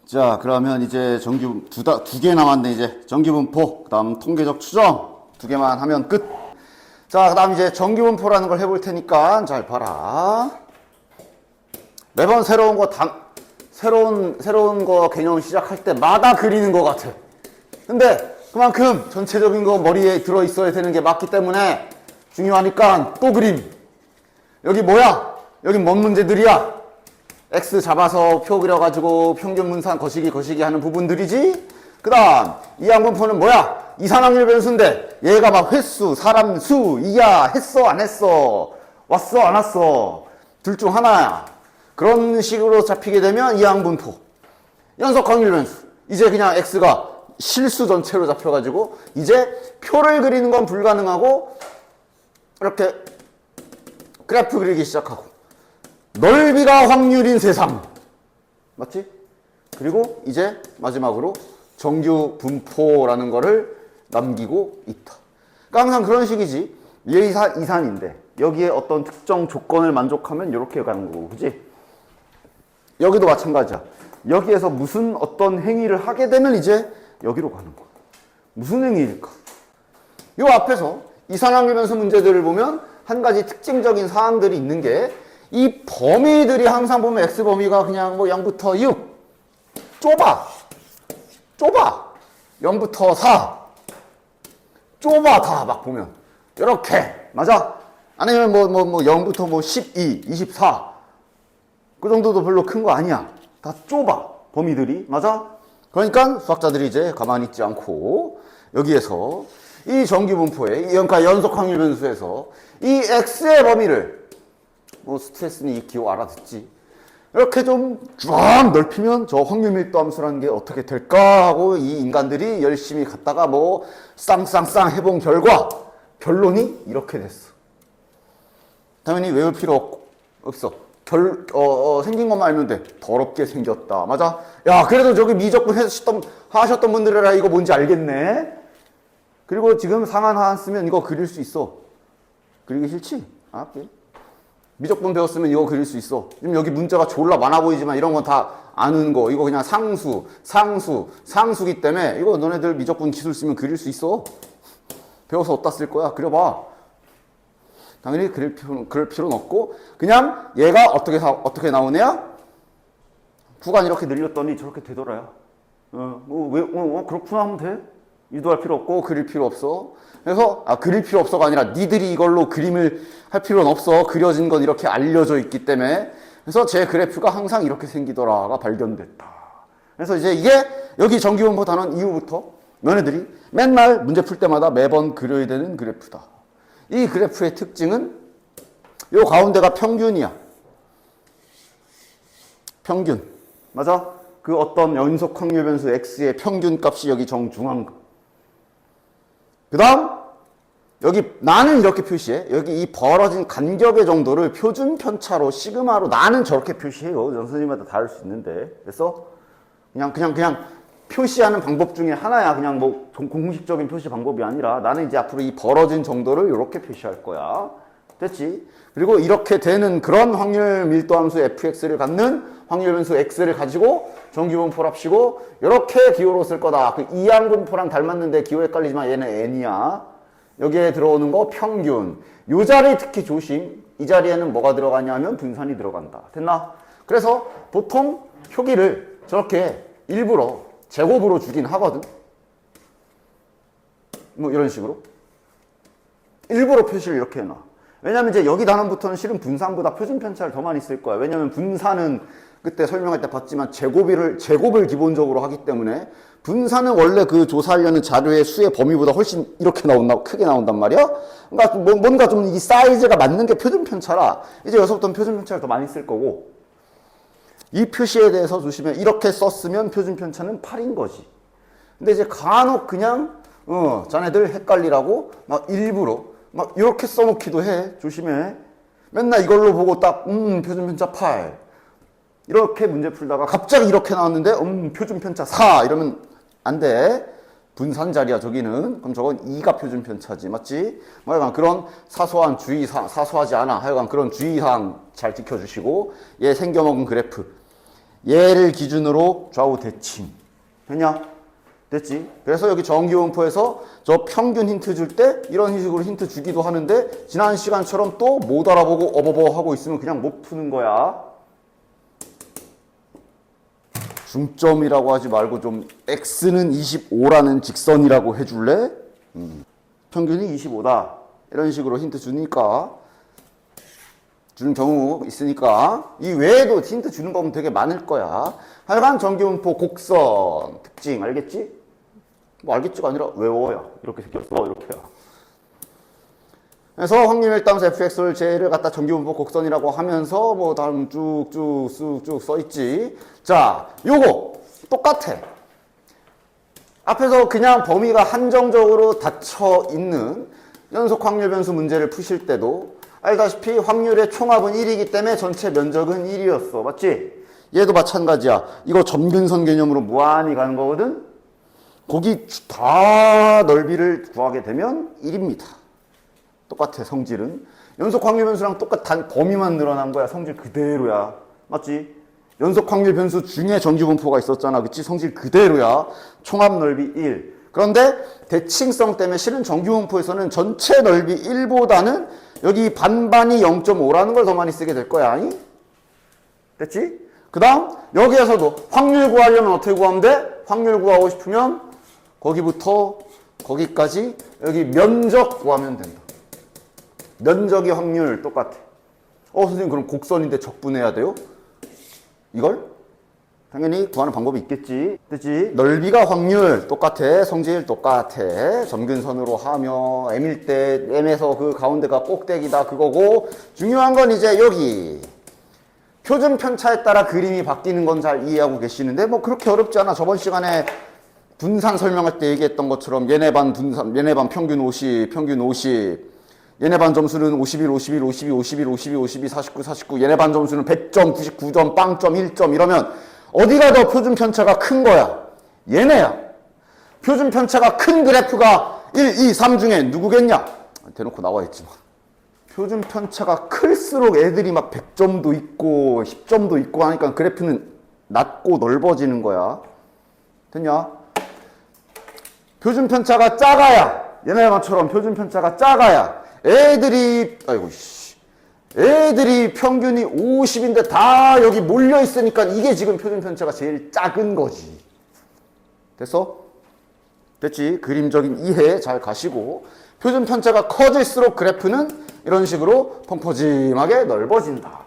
자, 그러면 이제 두 개 남았네. 이제 정규분포, 그 다음 통계적 추정 두 개만 하면 끝. 자, 그 다음 이제 정규분포라는 걸 해볼 테니까 잘 봐라. 매번 새로운 거 개념 시작할 때마다 그리는 것 같아. 근데 그만큼 전체적인 거 머리에 들어있어야 되는 게 맞기 때문에 중요하니까 또 그림. 여기 뭐야? 여기 뭔 문제들이야? X 잡아서 표 그려가지고 평균 분산 거시기 하는 부분들이지? 그 다음 이항분포는 뭐야? 이산확률 변수인데 얘가 막 횟수, 사람 수, 이야, 했어, 안 했어, 왔어, 안 왔어, 둘 중 하나야. 그런 식으로 잡히게 되면 이항분포. 연속확률 변수. 이제 그냥 X가 실수 전체로 잡혀가지고 이제 표를 그리는 건 불가능하고 이렇게 그래프 그리기 시작하고 넓이가 확률인 세상. 맞지? 그리고 이제 마지막으로 정규 분포라는 거를 남기고 있다. 그러니까 항상 그런 식이지. 이산인데 여기에 어떤 특정 조건을 만족하면 이렇게 가는 거고, 그지? 여기도 마찬가지야. 여기에서 무슨 어떤 행위를 하게 되면 이제 여기로 가는 거야. 무슨 행위일까? 요 앞에서 이산확률 변수 문제들을 보면 한 가지 특징적인 사항들이 있는 게 이 범위들이 항상 보면 X 범위가 그냥 뭐 0부터 6 좁아 0부터 4 좁아. 다 막 보면 이렇게 맞아? 아니면 뭐 0부터 뭐 12 24 그 정도도 별로 큰 거 아니야. 다 좁아 범위들이. 맞아? 그러니까 수학자들이 이제 가만히 있지 않고 여기에서 이 정규분포의 그러니까 연속확률 변수에서 이 X의 범위를 뭐 스트레스는 이 기호 알아듣지. 이렇게 좀 쫙 넓히면 저 확률 밀도 함수라는 게 어떻게 될까 하고 이 인간들이 열심히 갔다가 뭐 쌍쌍쌍 해본 결과 결론이 이렇게 됐어. 당연히 외울 필요 없어. 생긴 것만 알면 돼. 더럽게 생겼다. 맞아? 야, 그래도 저기 미적분 하셨던 분들이라 이거 뭔지 알겠네. 그리고 지금 상한 하한 쓰면 이거 그릴 수 있어. 그리기 싫지? 아, 그래. 미적분 배웠으면 이거 그릴 수 있어. 지금 여기 문자가 졸라 많아 보이지만 이런 건 다 아는 거. 이거 그냥 상수기 때문에 이거 너네들 미적분 기술 쓰면 그릴 수 있어. 배워서 어디다 쓸 거야? 그려봐. 당연히 그럴 필요는 없고 그냥 얘가 어떻게 나오냐? 구간 이렇게 늘렸더니 저렇게 되더라요. 그렇구나 하면 돼. 유도할 필요 없고 그릴 필요 없어. 그래서 그릴 필요 없어가 아니라 니들이 이걸로 그림을 할 필요는 없어. 그려진 건 이렇게 알려져 있기 때문에. 그래서 제 그래프가 항상 이렇게 생기더라가 발견됐다. 그래서 이제 이게 여기 정규분포 단원 이후부터 너네들이 맨날 문제 풀 때마다 매번 그려야 되는 그래프다. 이 그래프의 특징은 요 가운데가 평균이야. 평균. 맞아? 그 어떤 연속 확률 변수 X의 평균 값이 여기 정중앙. 그 다음 여기 나는 이렇게 표시해. 여기 이 벌어진 간격의 정도를 표준 편차로 시그마로 나는 저렇게 표시해요. 선생님마다 다를 수 있는데. 그래서 그냥 표시하는 방법 중에 하나야. 그냥 뭐 공식적인 표시 방법이 아니라 나는 이제 앞으로 이 벌어진 정도를 이렇게 표시할 거야. 됐지? 그리고 이렇게 되는 그런 확률 밀도 함수 fx를 갖는 확률 변수 x를 가지고 정규분포를 합시고 이렇게 기호로 쓸 거다. 그 이항분포랑 닮았는데 기호 헷갈리지만 얘는 n이야. 여기에 들어오는 거 평균. 이 자리 특히 조심. 이 자리에는 뭐가 들어가냐면 분산이 들어간다. 됐나? 그래서 보통 표기를 저렇게 일부러 제곱으로 주긴 하거든. 뭐 이런 식으로. 일부러 표시를 이렇게 해놔. 왜냐면 이제 여기 단원부터는 실은 분산보다 표준 편차를 더 많이 쓸 거야. 왜냐면 분산은 그때 설명할 때 봤지만 제곱을 기본적으로 하기 때문에 분산은 원래 그 조사하려는 자료의 수의 범위보다 훨씬 이렇게 크게 나온단 말이야. 그러니까 뭔가 좀 이 사이즈가 맞는 게 표준 편차라 이제 여기서부터는 표준 편차를 더 많이 쓸 거고 이 표시에 대해서 조심해. 이렇게 썼으면 표준 편차는 8인 거지. 근데 이제 간혹 그냥 자네들 헷갈리라고 막 일부러 막 이렇게 써놓기도 해. 조심해. 맨날 이걸로 보고 딱 표준 편차 8 이렇게 문제 풀다가 갑자기 이렇게 나왔는데 표준 편차 4 이러면 안 돼. 분산 자리야 저기는. 그럼 저건 2가 표준 편차지. 맞지? 뭐 하여간 그런 사소한 주의사항, 사소하지 않아. 하여간 그런 주의사항 잘 지켜주시고 얘 생겨먹은 그래프 얘를 기준으로 좌우 대칭. 됐냐? 됐지? 그래서 여기 정기분포에서 저 평균 힌트 줄 때 이런 식으로 힌트 주기도 하는데 지난 시간처럼 또 못 알아보고 어버버 하고 있으면 그냥 못 푸는 거야. 중점이라고 하지 말고 좀 x는 25라는 직선이라고 해줄래? 평균이 25다. 이런 식으로 힌트 주니까 주는 경우 있으니까 이 외에도 힌트 주는 법은 되게 많을 거야. 하여간 정기분포 곡선 특징 알겠지? 뭐 알겠지가 아니라 외워야 이렇게 생겼어 이렇게야. 그래서 확률 일당수 fx를 j를 갖다 정기분포 곡선이라고 하면서 뭐 다음 쭉쭉 써있지. 자, 요거 똑같아. 앞에서 그냥 범위가 한정적으로 닫혀 있는 연속 확률 변수 문제를 푸실 때도 알다시피 확률의 총합은 1이기 때문에 전체 면적은 1이었어. 맞지? 얘도 마찬가지야. 이거 점근선 개념으로 무한히 가는 거거든? 거기 다 넓이를 구하게 되면 1입니다. 똑같아, 성질은. 연속 확률 변수랑 똑같은 범위만 늘어난 거야. 성질 그대로야. 맞지? 연속 확률 변수 중에 정기분포가 있었잖아. 그치? 성질 그대로야. 총합 넓이 1. 그런데 대칭성 때문에 실은 정기분포에서는 전체 넓이 1보다는 여기 반반이 0.5라는 걸 더 많이 쓰게 될 거야. 아니? 됐지? 그 다음 여기에서도 확률 구하려면 어떻게 구하면 돼? 확률 구하고 싶으면 거기부터 거기까지 여기 면적 구하면 된다. 면적이 확률 똑같아. 선생님 그럼 곡선인데 적분해야 돼요? 이걸? 당연히 구하는 방법이 있겠지. 됐지? 넓이가 확률 똑같아. 성질 똑같아. 점근선으로 하며 m일 때 m에서 그 가운데가 꼭대기다 그거고 중요한 건 이제 여기 표준 편차에 따라 그림이 바뀌는 건 잘 이해하고 계시는데 뭐 그렇게 어렵지 않아. 저번 시간에 분산 설명할 때 얘기했던 것처럼 얘네 반 분산, 얘네 반 평균 50, 평균 50 얘네 반 점수는 51, 51, 52, 51, 52, 52, 49, 49 얘네 반 점수는 100점, 99점, 빵점, 1점 이러면 어디가 더 표준 편차가 큰 거야? 얘네야. 표준 편차가 큰 그래프가 1, 2, 3 중에 누구겠냐? 대놓고 나와 있지만. 표준 편차가 클수록 애들이 막 100점도 있고 10점도 있고 하니까 그래프는 낮고 넓어지는 거야. 됐냐? 표준 편차가 작아야 얘네만처럼 표준 편차가 작아야 애들이 평균이 50인데 다 여기 몰려 있으니까 이게 지금 표준 편차가 제일 작은 거지. 됐어? 됐지? 그림적인 이해 잘 가시고 표준 편차가 커질수록 그래프는 이런 식으로 펑퍼짐하게 넓어진다.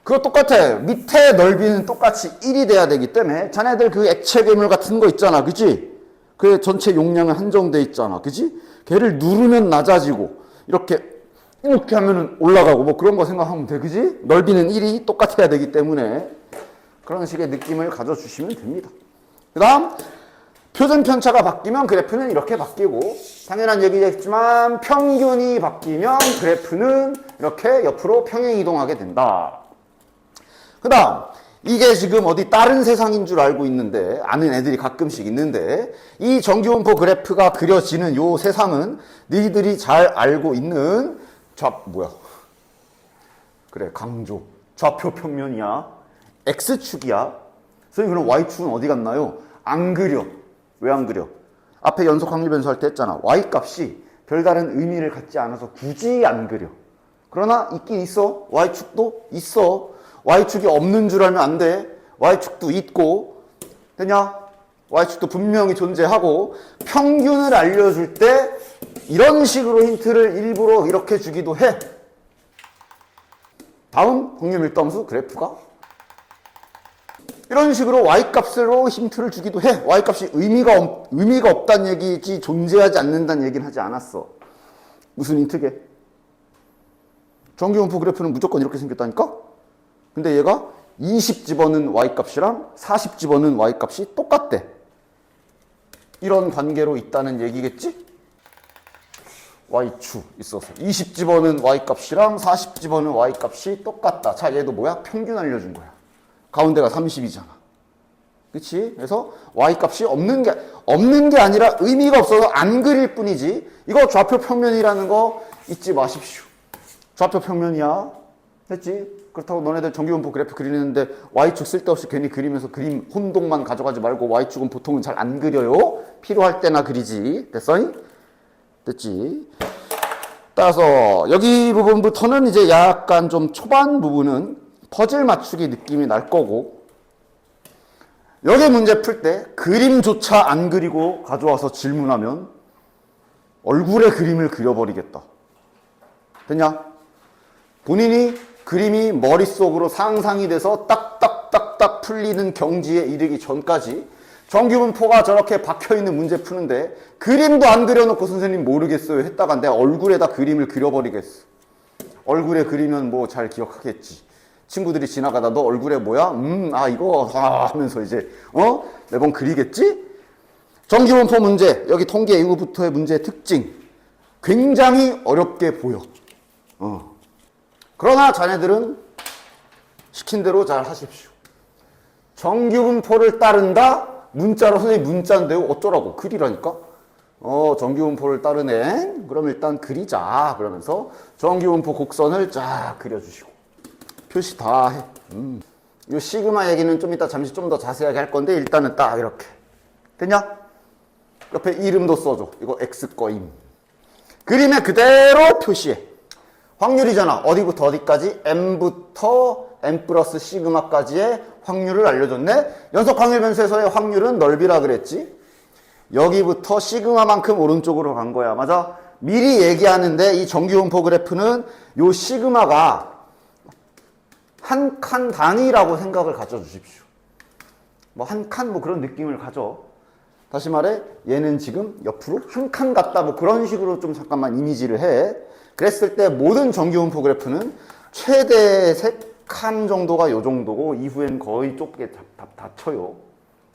그거 똑같아. 밑에 넓이는 똑같이 1이 돼야 되기 때문에 자네들 그 액체 괴물 같은 거 있잖아. 그치? 그 전체 용량은 한정돼 있잖아. 그치? 걔를 누르면 낮아지고 이렇게 하면은 올라가고 뭐 그런 거 생각하면 돼. 그치? 넓이는 1이 똑같아야 되기 때문에 그런 식의 느낌을 가져주시면 됩니다. 그 다음 표준 편차가 바뀌면 그래프는 이렇게 바뀌고 당연한 얘기겠지만 평균이 바뀌면 그래프는 이렇게 옆으로 평행 이동하게 된다. 그 다음 이게 지금 어디 다른 세상인 줄 알고 있는데 아는 애들이 가끔씩 있는데 이 정기분포 그래프가 그려지는 요 세상은 너희들이 잘 알고 있는 강조 좌표 평면이야. X축이야. 선생님 그럼 Y축은 어디 갔나요? 안 그려. 왜 안 그려? 앞에 연속 확률 변수 할 때 했잖아. Y값이 별다른 의미를 갖지 않아서 굳이 안 그려. 그러나 있긴 있어. Y축도 있어. Y축이 없는 줄 알면 안 돼. Y축도 있고. 되냐? Y축도 분명히 존재하고 평균을 알려줄 때 이런 식으로 힌트를 일부러 이렇게 주기도 해. 다음 확률 밀도함수 그래프가 이런 식으로 Y값으로 힌트를 주기도 해. Y값이 의미가 없다는 얘기지 존재하지 않는다는 얘기는 하지 않았어. 무슨 힌트게? 정기분포 그래프는 무조건 이렇게 생겼다니까? 근데 얘가 20 집어넣은 Y값이랑 40 집어넣은 Y값이 똑같대. 이런 관계로 있다는 얘기겠지? Y축 있어서 20 집어넣은 Y값이랑 40 집어넣은 Y값이 똑같다. 자, 얘도 뭐야? 평균 알려준 거야. 가운데가 30이잖아. 그치? 그래서 Y값이 없는 게 아니라 의미가 없어서 안 그릴 뿐이지. 이거 좌표 평면이라는 거 잊지 마십시오. 좌표 평면이야. 됐지? 그렇다고 너네들 정규분포 그래프 그리는데 Y축 쓸데없이 괜히 그리면서 그림 혼동만 가져가지 말고 Y축은 보통은 잘 안 그려요. 필요할 때나 그리지. 됐어? 됐지? 따라서 여기 부분부터는 이제 약간 좀 초반 부분은 퍼즐 맞추기 느낌이 날 거고, 여기 문제 풀 때 그림조차 안 그리고 가져와서 질문하면 얼굴에 그림을 그려버리겠다. 됐냐? 본인이 그림이 머릿속으로 상상이 돼서 딱딱딱딱 풀리는 경지에 이르기 전까지 정규분포가 저렇게 박혀있는 문제 푸는데 그림도 안 그려놓고 선생님 모르겠어요 했다가 내 얼굴에다 그림을 그려버리겠어. 얼굴에 그리면 뭐 잘 기억하겠지. 친구들이 지나가다 너 얼굴에 뭐야? 이거 하면서 이제 매번 그리겠지? 정규분포 문제, 여기 통계 이후부터의 문제의 특징, 굉장히 어렵게 보여. 그러나 자네들은 시킨 대로 잘 하십시오. 정규분포를 따른다? 문자로 선생님 문자인데요 어쩌라고? 그리라니까? 정규분포를 따르네? 그럼 일단 그리자. 그러면서 정규분포 곡선을 쫙 그려주시고 표시 다 해. 이 시그마 얘기는 좀 이따 잠시 좀 더 자세하게 할 건데 일단은 딱 이렇게. 됐냐? 옆에 이름도 써줘. 이거 X 거임. 그림에 그대로 표시해. 확률이잖아. 어디부터 어디까지? M부터 M 플러스 시그마까지의 확률을 알려줬네. 연속 확률 변수에서의 확률은 넓이라 그랬지. 여기부터 시그마만큼 오른쪽으로 간 거야. 맞아? 미리 얘기하는데 이 정규분포 그래프는 요 시그마가 한 칸 단위라고 생각을 가져주십시오. 뭐 한 칸 뭐 그런 느낌을 가져. 다시 말해 얘는 지금 옆으로 한 칸 같다 뭐 그런 식으로 좀 잠깐만 이미지를 해. 그랬을 때 모든 정규분포 그래프는 최대 3칸 정도가 요 정도고 이후엔 거의 좁게 다 쳐요.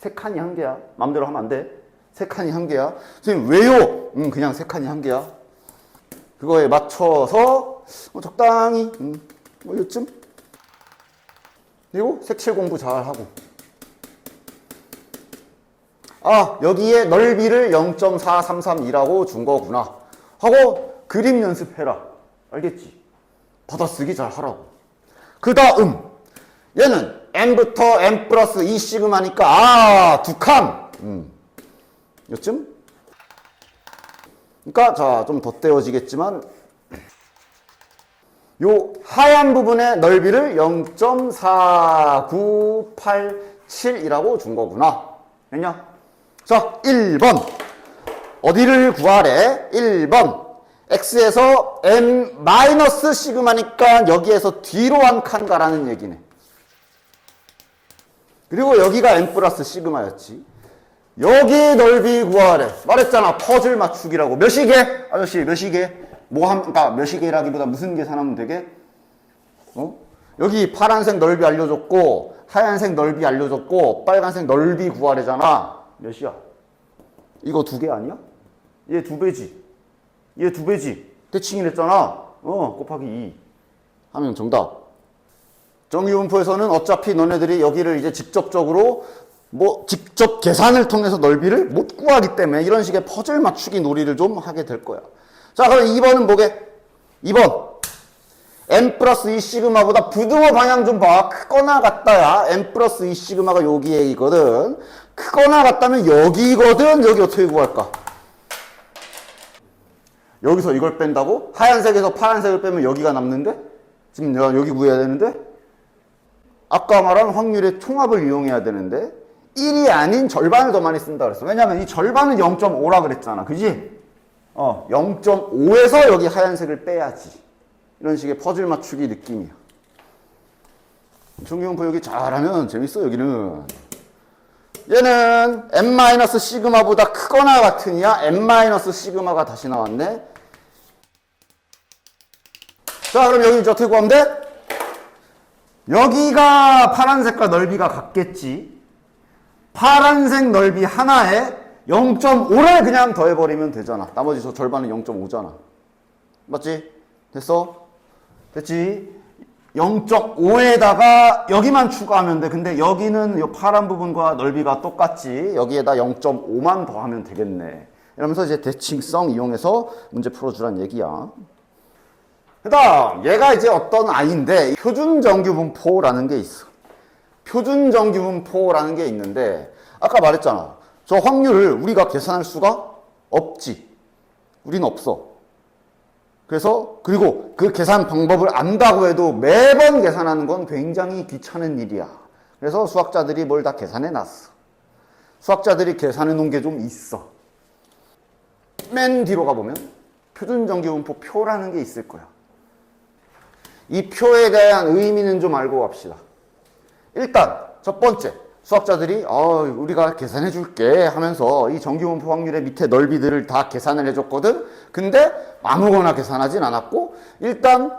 3칸이 한 개야. 마음대로 하면 안 돼. 3칸이 한 개야. 선생님 왜요? 그냥 3칸이 한 개야. 그거에 맞춰서 적당히 뭐 요쯤. 그리고 색칠 공부 잘 하고. 여기에 넓이를 0.433이라고 준 거구나 하고 그림 연습해라. 알겠지? 받아쓰기 잘 하라고. 그 다음 얘는 M부터 M 플러스 2 시그마니까 2칸 요쯤? 그러니까 자 좀 덧대어지겠지만 요 하얀 부분의 넓이를 0.4987이라고 준 거구나. 됐냐? 자, 1번. 어디를 구하래? 1번. X에서 M 마이너스 시그마니까 여기에서 뒤로 한 칸 가라는 얘기네. 그리고 여기가 M 플러스 시그마였지. 여기 넓이 구하래. 말했잖아. 퍼즐 맞추기라고. 몇 시계? 아저씨, 몇 시계? 그러니까 몇 시계라기보다 무슨 계산하면 되게? 여기 파란색 넓이 알려줬고, 하얀색 넓이 알려줬고, 빨간색 넓이 구하래잖아. 몇이야? 이거 2개 아니야? 얘 2배지. 얘 2배지. 대칭이랬잖아. 곱하기 2. 하면 정답. 정규분포에서는 어차피 너네들이 여기를 이제 직접적으로 직접 계산을 통해서 넓이를 못 구하기 때문에 이런 식의 퍼즐 맞추기 놀이를 좀 하게 될 거야. 자, 그럼 2번은 뭐게? 2번. M 플러스 2 시그마보다 부등호 방향 좀 봐. 크거나 같다야. M 플러스 2 시그마가 여기에 있거든. 크거나 같다면 여기거든. 여기 어떻게 구할까? 여기서 이걸 뺀다고? 하얀색에서 파란색을 빼면 여기가 남는데? 지금 내가 여기 구해야 되는데? 아까 말한 확률의 총합을 이용해야 되는데 1이 아닌 절반을 더 많이 쓴다 그랬어. 왜냐면 이 절반은 0.5라 그랬잖아. 그지? 0.5에서 여기 하얀색을 빼야지. 이런 식의 퍼즐 맞추기 느낌이야. 정규분포 여기 잘하면 재밌어. 여기는 얘는 M- 시그마보다 크거나 같으냐? M- 시그마가 다시 나왔네. 자, 그럼 여기 이제 어떻게 구하면 돼? 여기가 파란색과 넓이가 같겠지. 파란색 넓이 하나에 0.5를 그냥 더해버리면 되잖아. 나머지 저 절반은 0.5잖아. 맞지? 됐어? 됐지? 0.5에다가 여기만 추가하면 돼. 근데 여기는 이 파란 부분과 넓이가 똑같지. 여기에다 0.5만 더하면 되겠네. 이러면서 이제 대칭성 이용해서 문제 풀어주란 얘기야. 그 다음 얘가 이제 어떤 아이인데 표준정규분포라는 게 있어. 표준정규분포라는 게 있는데 아까 말했잖아. 저 확률을 우리가 계산할 수가 없지. 우리는 없어. 그래서 그리고 그 계산 방법을 안다고 해도 매번 계산하는 건 굉장히 귀찮은 일이야. 그래서 수학자들이 뭘 다 계산해 놨어. 수학자들이 계산해 놓은 게 좀 있어. 맨 뒤로 가보면 표준정규분포 표라는 게 있을 거야. 이 표에 대한 의미는 좀 알고 갑시다. 일단 첫 번째, 수학자들이 우리가 계산해 줄게 하면서 이 정규분포 확률의 밑에 넓이들을 다 계산을 해줬거든. 근데 아무거나 계산하진 않았고 일단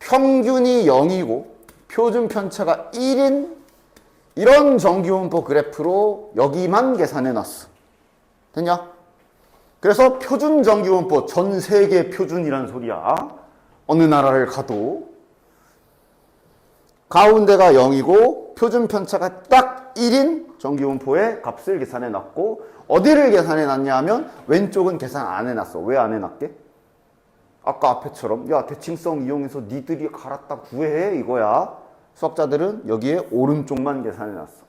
평균이 0이고 표준 편차가 1인 이런 정규분포 그래프로 여기만 계산해 놨어. 됐냐? 그래서 표준 정규분포, 전 세계 표준이란 소리야. 어느 나라를 가도 가운데가 0이고 표준 편차가 딱 1인 정규분포의 값을 계산해 놨고 어디를 계산해 놨냐 하면 왼쪽은 계산 안 해놨어. 왜 안 해놨게? 아까 앞에처럼 야 대칭성 이용해서 니들이 갈았다 구해 이거야. 수학자들은 여기에 오른쪽만 계산해 놨어.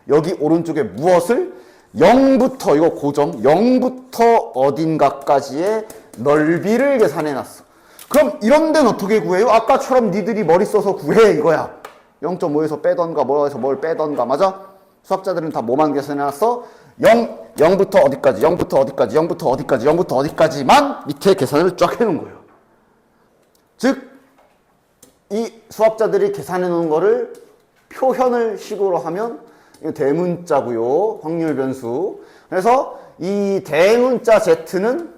여기 오른쪽에 무엇을? 0부터 이거 고점 0부터 어딘가까지의 넓이를 계산해 놨어. 그럼 이런 데는 어떻게 구해요? 아까처럼 니들이 머리 써서 구해 이거야. 0.5에서 빼던가 뭐에서 뭘 빼던가 맞아? 수학자들은 다 뭐만 계산해 놨어? 0부터 어디까지 0부터 어디까지 0부터 어디까지 0부터 어디까지만 밑에 계산을 쫙 해놓은 거예요. 즉 이 수학자들이 계산해 놓은 거를 표현을 식으로 하면 대문자고요. 확률 변수. 그래서 이 대문자 Z는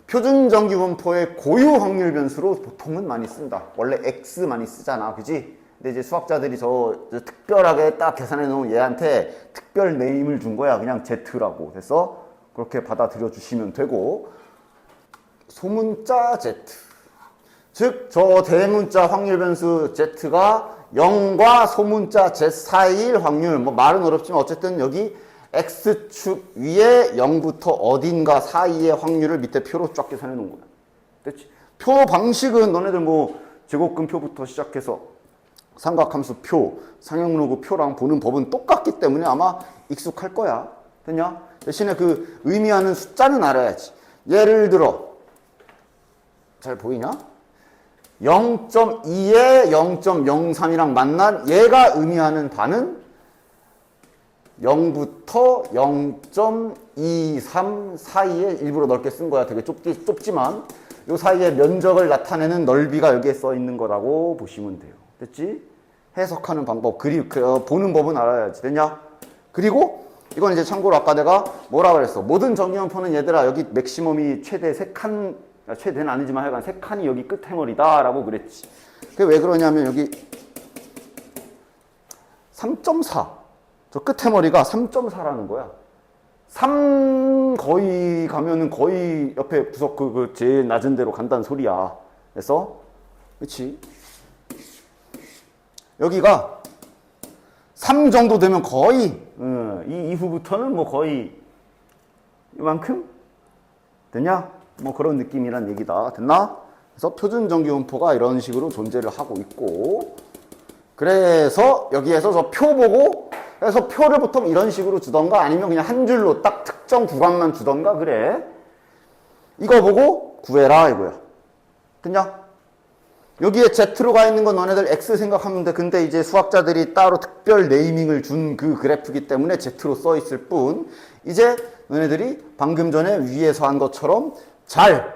표준정규분포의 고유 확률 변수로 보통은 많이 쓴다. 원래 X 많이 쓰잖아. 그지? 근데 이제 수학자들이 저 특별하게 딱 계산해 놓은 얘한테 특별 네임을 준 거야. 그냥 Z라고. 그래서 그렇게 받아들여 주시면 되고 소문자 Z. 즉, 저 대문자 확률 변수 Z가 0과 소문자 Z 사이일 확률, 뭐 말은 어렵지만 어쨌든 여기 X축 위에 0부터 어딘가 사이의 확률을 밑에 표로 쫙 계산해 놓은 거야. 됐지? 표 방식은 너네들 뭐 제곱근표부터 시작해서 삼각함수 표, 상형로그 표랑 보는 법은 똑같기 때문에 아마 익숙할 거야. 됐냐? 대신에 그 의미하는 숫자는 알아야지. 예를 들어, 잘 보이냐? 0.2에 0.03이랑 만난 얘가 의미하는 바는 0부터 0.23 사이에 일부러 넓게 쓴 거야. 되게 좁지만 이 사이에 면적을 나타내는 넓이가 여기에 써 있는 거라고 보시면 돼요. 됐지? 해석하는 방법, 보는 법은 알아야지. 됐냐? 그리고 이건 이제 참고로 아까 내가 뭐라 그랬어? 모든 정규분포는 얘들아 여기 맥시멈이 최대 3칸, 최대는 아니지만 하여간 3칸이 여기 끝에머리다 라고 그랬지. 그게 왜 그러냐면 여기 3.4 저 끝에머리가 3.4라는 거야. 3 거의 가면은 거의 옆에 구석 그 제일 낮은 데로 간다는 소리야. 그래서 그렇지. 여기가 3 정도 되면 거의 이 이후부터는 뭐 거의 이만큼 됐냐? 뭐 그런 느낌이란 얘기다. 됐나? 그래서 표준정규분포가 이런 식으로 존재를 하고 있고 그래서 여기에서 저 표 보고 그래서 표를 보통 이런 식으로 주던가 아니면 그냥 한 줄로 딱 특정 구간만 주던가 그래. 이거 보고 구해라 이거야. 됐냐? 여기에 Z로 가 있는 건 너네들 X 생각하면 돼. 근데 이제 수학자들이 따로 특별 네이밍을 준 그 그래프이기 때문에 Z로 써 있을 뿐 이제 너네들이 방금 전에 위에서 한 것처럼 잘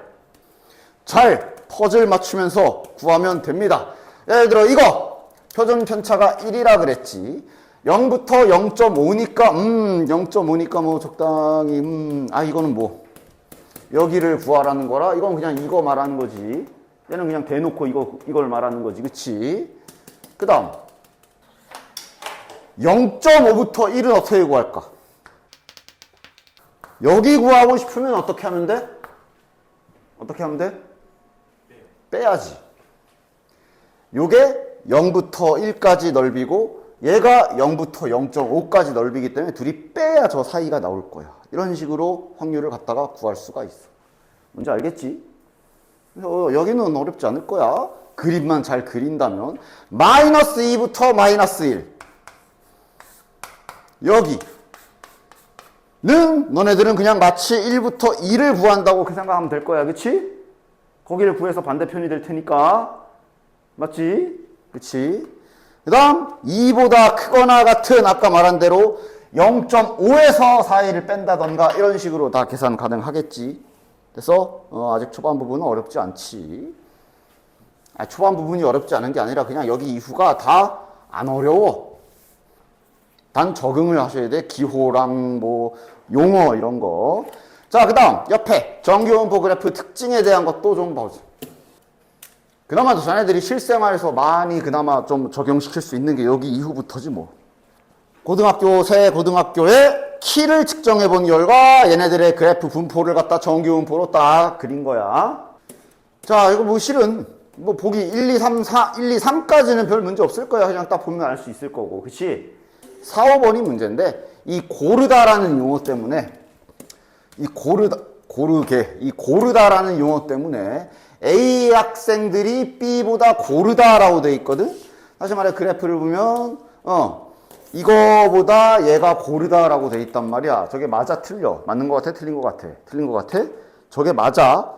퍼즐 맞추면서 구하면 됩니다. 예를 들어 이거 표준 편차가 1이라 그랬지. 0부터 0.5니까 0.5니까 뭐 적당히 이거는 뭐 여기를 구하라는 거라 이건 그냥 이거 말하는 거지. 얘는 그냥 대놓고 이걸 말하는 거지. 그치? 그 다음 0.5부터 1은 어떻게 구할까? 여기 구하고 싶으면 어떻게 하면 돼? 어떻게 하면 돼? 빼야지. 요게 0부터 1까지 넓이고 얘가 0부터 0.5까지 넓이기 때문에 둘이 빼야 저 사이가 나올 거야. 이런 식으로 확률을 갖다가 구할 수가 있어. 뭔지 알겠지? 여기는 어렵지 않을 거야. 그림만 잘 그린다면. 마이너스 2부터 마이너스 1. 여기는 너네들은 그냥 마치 1부터 2를 구한다고 그 생각하면 될 거야. 그치? 거기를 구해서 반대편이 될 테니까. 맞지? 그치? 그 다음 2보다 크거나 같은 아까 말한 대로 0.5에서 사이를 뺀다던가 이런 식으로 다 계산 가능하겠지. 그래서 아직 초반 부분은 어렵지 않지. 초반 부분이 어렵지 않은 게 아니라 그냥 여기 이후가 다 안 어려워. 단 적응을 하셔야 돼. 기호랑 뭐 용어 이런 거. 자, 그 다음 옆에 정규분포 그래프 특징에 대한 것도 좀 보자. 그나마 자네들이 실생활에서 많이 그나마 좀 적용시킬 수 있는 게 여기 이후부터지 뭐. 새 고등학교의 키를 측정해 본 결과 얘네들의 그래프 분포를 갖다 정규분포로 딱 그린 거야. 자, 이거 뭐 실은 뭐 보기 1, 2, 3, 4, 1, 2, 3까지는 별 문제 없을 거야. 그냥 딱 보면 알 수 있을 거고. 그치? 4, 5번이 문제인데 이 고르다라는 용어 때문에 이 고르다라는 용어 때문에 A 학생들이 B보다 고르다라고 돼 있거든? 다시 말해 그래프를 보면 이거보다 얘가 고르다라고 돼 있단 말이야. 저게 맞아 틀려? 맞는 것 같아? 틀린 것 같아? 틀린 것 같아? 저게 맞아.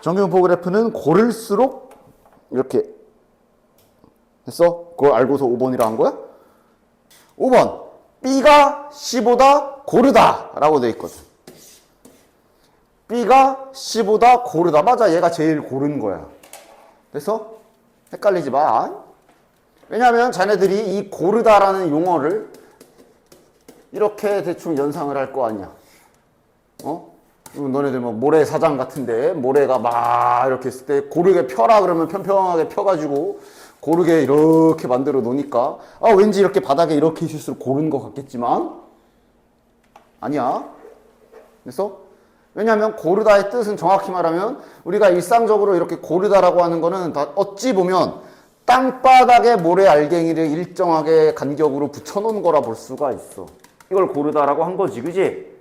정규분포 그래프는 고를수록 이렇게 됐어? 그걸 알고서 5번이라 한 거야? 5번 B가 C보다 고르다라고 돼 있거든. B가 C보다 고르다. 맞아, 얘가 제일 고른 거야. 그래서 헷갈리지 마. 왜냐하면 자네들이 이 고르다라는 용어를 이렇게 대충 연상을 할 거 아니야. 너네들 뭐 모래사장 같은데 모래가 막 이렇게 있을 때 고르게 펴라 그러면 평평하게 펴가지고 고르게 이렇게 만들어 놓으니까 왠지 이렇게 바닥에 이렇게 있을수록 고른 것 같겠지만 아니야. 그래서 왜냐하면 고르다의 뜻은 정확히 말하면 우리가 일상적으로 이렇게 고르다라고 하는 거는 다 어찌 보면 땅바닥에 모래 알갱이를 일정하게 간격으로 붙여놓은 거라 볼 수가 있어. 이걸 고르다라고 한 거지, 그지?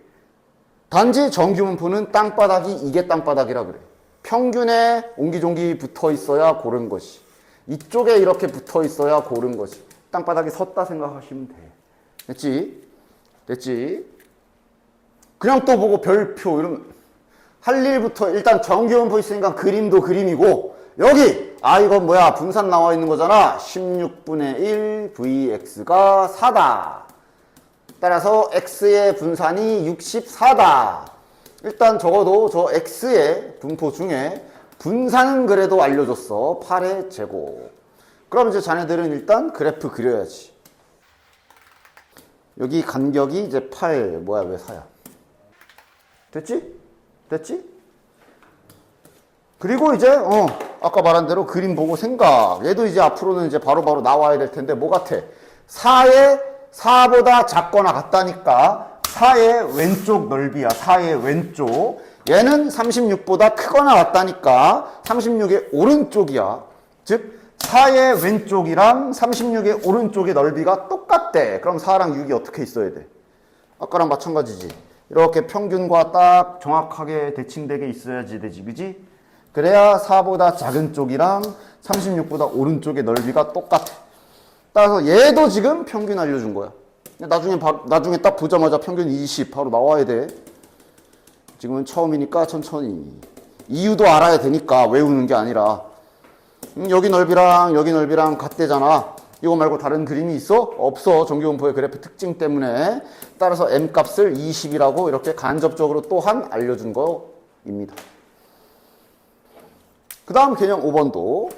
단지 정규분포는 땅바닥이 이게 땅바닥이라 그래. 평균에 옹기종기 붙어 있어야 고른 것이. 이쪽에 이렇게 붙어 있어야 고른 것이. 땅바닥이 섰다 생각하시면 돼. 됐지? 됐지? 그냥 또 보고 별표 이러면 할 일부터 일단 정규분포 있으니까 그림도 그림이고 여기 이건 뭐야 분산 나와 있는 거잖아. 16분의 1 vx가 4다. 따라서 x의 분산이 64다. 일단 적어도 저 x의 분포 중에 분산은 그래도 알려줬어. 8의 제곱. 그럼 이제 자네들은 일단 그래프 그려야지. 여기 간격이 이제 8 뭐야 왜 4야? 됐지? 됐지? 그리고 이제 아까 말한 대로 그림 보고 생각. 얘도 이제 앞으로는 이제 바로바로 나와야 될 텐데 뭐 같아? 4보다 작거나 같다니까 4의 왼쪽 넓이야. 4의 왼쪽. 얘는 36보다 크거나 같다니까 36의 오른쪽이야. 즉 4의 왼쪽이랑 36의 오른쪽의 넓이가 똑같대. 그럼 4랑 6이 어떻게 있어야 돼? 아까랑 마찬가지지. 이렇게 평균과 딱 정확하게 대칭되게 있어야지 되지, 그지? 그래야 4보다 작은 쪽이랑 36보다 오른쪽의 넓이가 똑같아. 따라서 얘도 지금 평균 알려준 거야. 나중에 딱 보자마자 평균 20 바로 나와야 돼. 지금은 처음이니까 천천히. 이유도 알아야 되니까 외우는 게 아니라. 여기 넓이랑 같대잖아. 이거 말고 다른 그림이 있어? 없어. 정규분포의 그래프 특징 때문에. 따라서 m값을 20이라고 이렇게 간접적으로 또한 알려준 거입니다. 그 다음 개념 5번도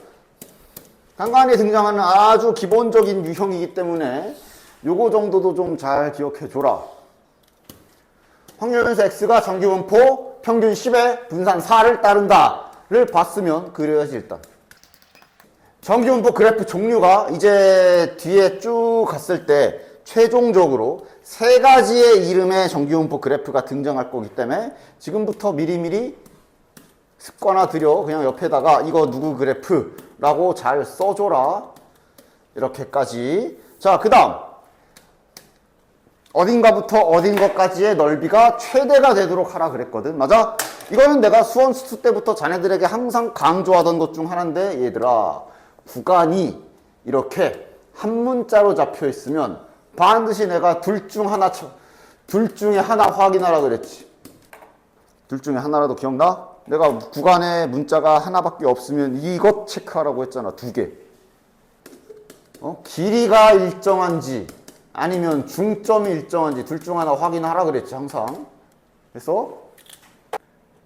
간간히 등장하는 아주 기본적인 유형이기 때문에 요거 정도도 좀 잘 기억해 줘라. 확률변수 x가 정규분포 평균 10에 분산 4를 따른다를 봤으면 그려야지 일단. 정규분포 그래프 종류가 이제 뒤에 쭉 갔을 때 최종적으로 3가지의 이름의 정규분포 그래프가 등장할 거기 때문에 지금부터 미리미리 습관화 들여 그냥 옆에다가 이거 누구 그래프라고 잘 써줘라. 이렇게까지. 자, 그 다음 어딘가부터 어딘가까지의 넓이가 최대가 되도록 하라 그랬거든. 맞아? 이거는 내가 수원수 때부터 자네들에게 항상 강조하던 것 중 하나인데, 얘들아, 구간이 이렇게 한 문자로 잡혀 있으면 반드시 내가 둘 중에 하나 확인하라 그랬지. 둘 중에 하나라도 기억나? 내가 구간에 문자가 하나밖에 없으면 이것 체크하라고 했잖아. 2개. 길이가 일정한지 아니면 중점이 일정한지 둘 중 하나 확인하라 그랬지, 항상. 그래서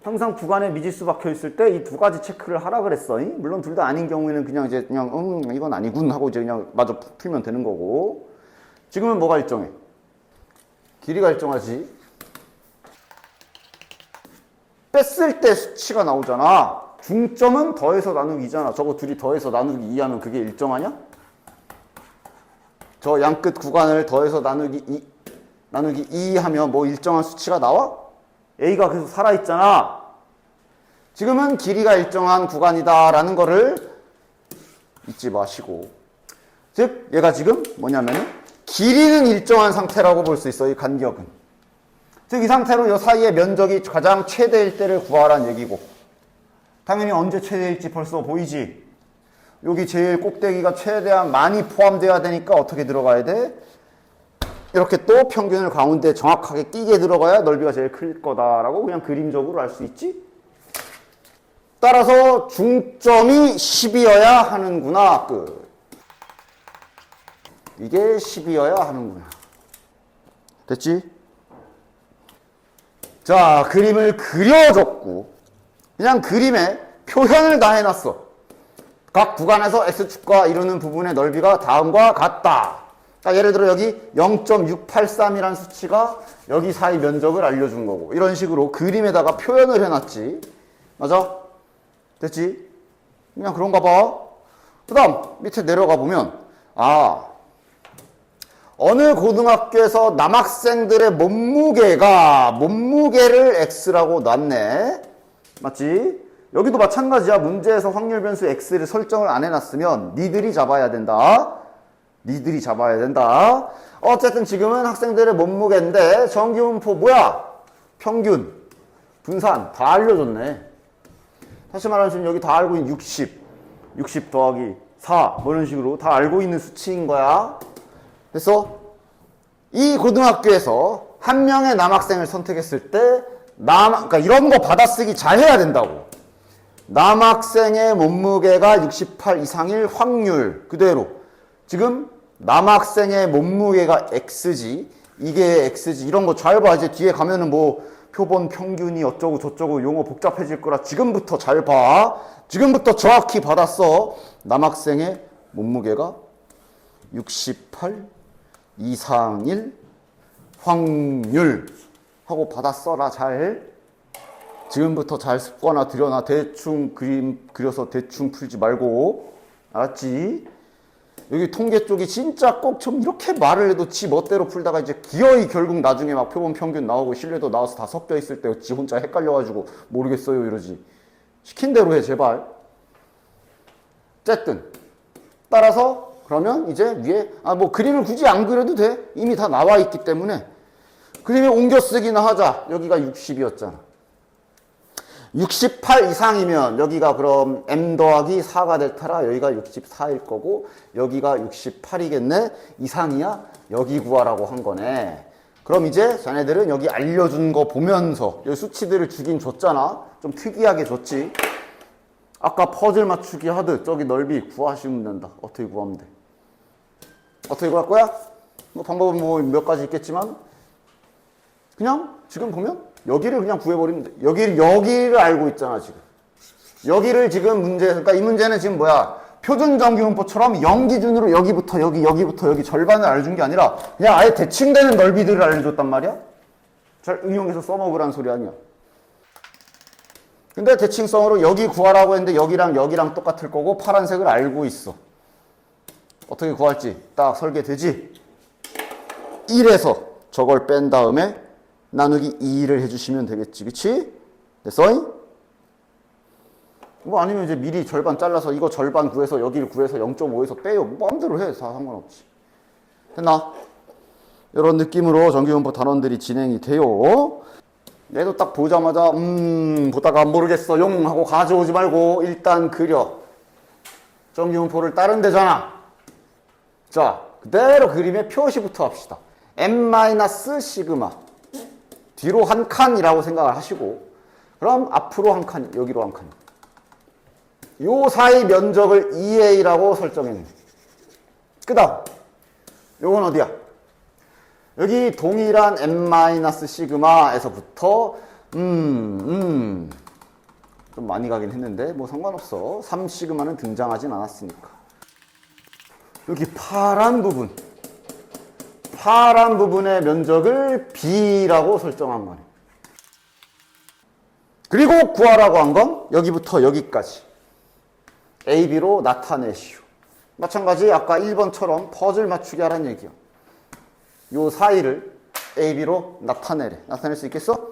항상 구간에 미지수 박혀 있을 때 이 2가지 체크를 하라 그랬어. 물론 둘 다 아닌 경우에는 그냥 이제 이건 아니군 하고 이제 그냥 마저 풀면 되는 거고. 지금은 뭐가 일정해? 길이가 일정하지. 뺐을 때 수치가 나오잖아. 중점은 더해서 나누기 2잖아. 저거 둘이 더해서 나누기 2 하면 그게 일정하냐? 저 양끝 구간을 더해서 나누기 2 하면 뭐 일정한 수치가 나와? A가 계속 살아있잖아. 지금은 길이가 일정한 구간이다 라는 거를 잊지 마시고, 즉 얘가 지금 뭐냐면은 길이는 일정한 상태라고 볼 수 있어. 이 간격은. 즉 이 상태로 이 사이의 면적이 가장 최대일 때를 구하라는 얘기고, 당연히 언제 최대일지 벌써 보이지? 여기 제일 꼭대기가 최대한 많이 포함되어야 되니까 어떻게 들어가야 돼? 이렇게 또 평균을 가운데 정확하게 끼게 들어가야 넓이가 제일 클 거다라고 그냥 그림적으로 알 수 있지? 따라서 중점이 10이어야 하는구나. 끝. 이게 10이어야 하는구나. 됐지? 자, 그림을 그려줬고 그냥 그림에 표현을 다 해놨어. 각 구간에서 X축과 이루는 부분의 넓이가 다음과 같다. 자, 예를 들어 여기 0.683이라는 수치가 여기 사이 면적을 알려준 거고, 이런 식으로 그림에다가 표현을 해놨지. 맞아? 됐지? 그냥 그런가 봐. 그 다음 밑에 내려가 보면 어느 고등학교에서 남학생들의 몸무게를 X라고 놨네. 맞지? 여기도 마찬가지야. 문제에서 확률 변수 X를 설정을 안 해놨으면 니들이 잡아야 된다. 니들이 잡아야 된다. 어쨌든 지금은 학생들의 몸무게인데 정기분포 뭐야? 평균, 분산 다 알려줬네. 다시 말하면 지금 여기 다 알고 있는 60 더하기 4 뭐 이런 식으로 다 알고 있는 수치인 거야. 그래서 이 고등학교에서 한 명의 남학생을 선택했을 때 그러니까 이런 거 받아쓰기 잘 해야 된다고. 남학생의 몸무게가 68 이상일 확률 그대로. 지금 남학생의 몸무게가 X지, 이게 X지, 이런 거 잘 봐. 이제 뒤에 가면은 뭐 표본 평균이 어쩌고 저쩌고 용어 복잡해질 거라 지금부터 잘 봐. 지금부터 정확히 받았어. 남학생의 몸무게가 68 이상일 확률 하고 받았어라. 잘. 지금부터 잘 습관화 들여놔. 대충 그림 그려서 대충 풀지 말고. 알았지? 여기 통계 쪽이 진짜 꼭 좀 이렇게 말을 해도 지 멋대로 풀다가 이제 기어이 결국 나중에 막 표본 평균 나오고 신뢰도 나와서 다 섞여 있을 때 지 혼자 헷갈려가지고 모르겠어요 이러지. 시킨 대로 해 제발. 어쨌든 따라서 그러면 이제 위에 뭐 그림을 굳이 안 그려도 돼. 이미 다 나와 있기 때문에 그림에 옮겨 쓰기나 하자. 여기가 60이었잖아. 68 이상이면 여기가 그럼 m 더하기 4가 될 테라 여기가 64일 거고 여기가 68이겠네. 이상이야? 여기 구하라고 한 거네. 그럼 이제 자네들은 여기 알려준 거 보면서 여기 수치들을 주긴 줬잖아. 좀 특이하게 줬지. 아까 퍼즐 맞추기 하듯 저기 넓이 구하시면 된다. 어떻게 구하면 돼? 어떻게 구할 거야? 뭐 방법은 뭐 몇 가지 있겠지만 그냥 지금 보면 여기를 그냥 구해버리면 돼. 여기를 알고 있잖아, 지금. 여기를 지금 그러니까 이 문제는 지금 뭐야? 표준 정기분포처럼 0 기준으로 여기부터 여기부터 여기 절반을 알려준 게 아니라 그냥 아예 대칭되는 넓이들을 알려줬단 말이야? 잘 응용해서 써먹으라는 소리 아니야. 근데 대칭성으로 여기 구하라고 했는데 여기랑 똑같을 거고 파란색을 알고 있어. 어떻게 구할지 딱 설계되지? 1에서 저걸 뺀 다음에 나누기 2를 해주시면 되겠지. 그치? 됐어? 뭐 아니면 이제 미리 절반 잘라서 이거 절반 구해서 여기를 구해서 0.5에서 빼요. 뭐 마음대로 해. 다 상관없지. 됐나? 이런 느낌으로 정규분포 단원들이 진행이 돼요. 얘도 딱 보자마자 보다가 모르겠어 용 하고 가져오지 말고 일단 그려. 정규분포를 다른 데잖아. 자, 그대로 그림의 표시부터 합시다. n-시그마 뒤로 한 칸이라고 생각을 하시고, 그럼 앞으로 한 칸, 여기로 한 칸. 요 사이 면적을 2a라고 설정했네. 그 다음 요건 어디야? 여기 동일한 n-시그마에서부터 좀 많이 가긴 했는데 뭐 상관없어. 3시그마는 등장하진 않았으니까. 여기 파란 부분의 면적을 b라고 설정한 거네. 그리고 구하라고 한 건 여기부터 여기까지 ab로 나타내시오. 마찬가지 아까 1번처럼 퍼즐 맞추기 하라는 얘기야. 요 사이를 ab로 나타내래. 나타낼 수 있겠어?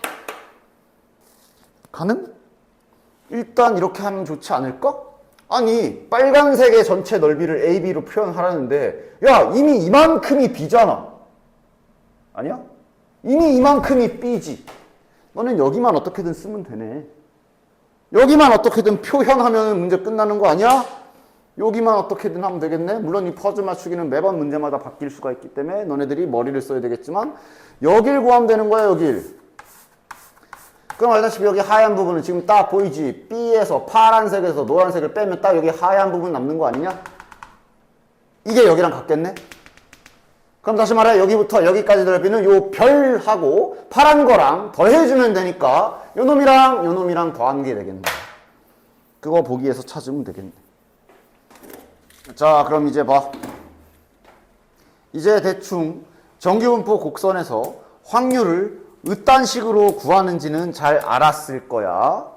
가능? 일단 이렇게 하면 좋지 않을까? 아니, 빨간색의 전체 넓이를 ab로 표현하라는데, 야, 이미 이만큼이 b잖아. 아니야? 이미 이만큼이 b지. 너는 여기만 어떻게든 쓰면 되네. 여기만 어떻게든 표현하면 문제 끝나는 거 아니야? 여기만 어떻게든 하면 되겠네. 물론 이 퍼즐 맞추기는 매번 문제마다 바뀔 수가 있기 때문에 너네들이 머리를 써야 되겠지만, 여길 구하면 되는 거야, 여길. 그럼 알다시피 여기 하얀 부분은 지금 딱 보이지? B에서 파란색에서 노란색을 빼면 딱 여기 하얀 부분 남는 거 아니냐? 이게 여기랑 같겠네? 그럼 다시 말해 여기부터 여기까지 넓이는 요 별하고 파란 거랑 더해주면 되니까 요 놈이랑 더한 게 되겠네. 그거 보기에서 찾으면 되겠네. 자, 그럼 이제 봐. 이제 대충 정규분포 곡선에서 확률을 어떤 식으로 구하는지는 잘 알았을 거야.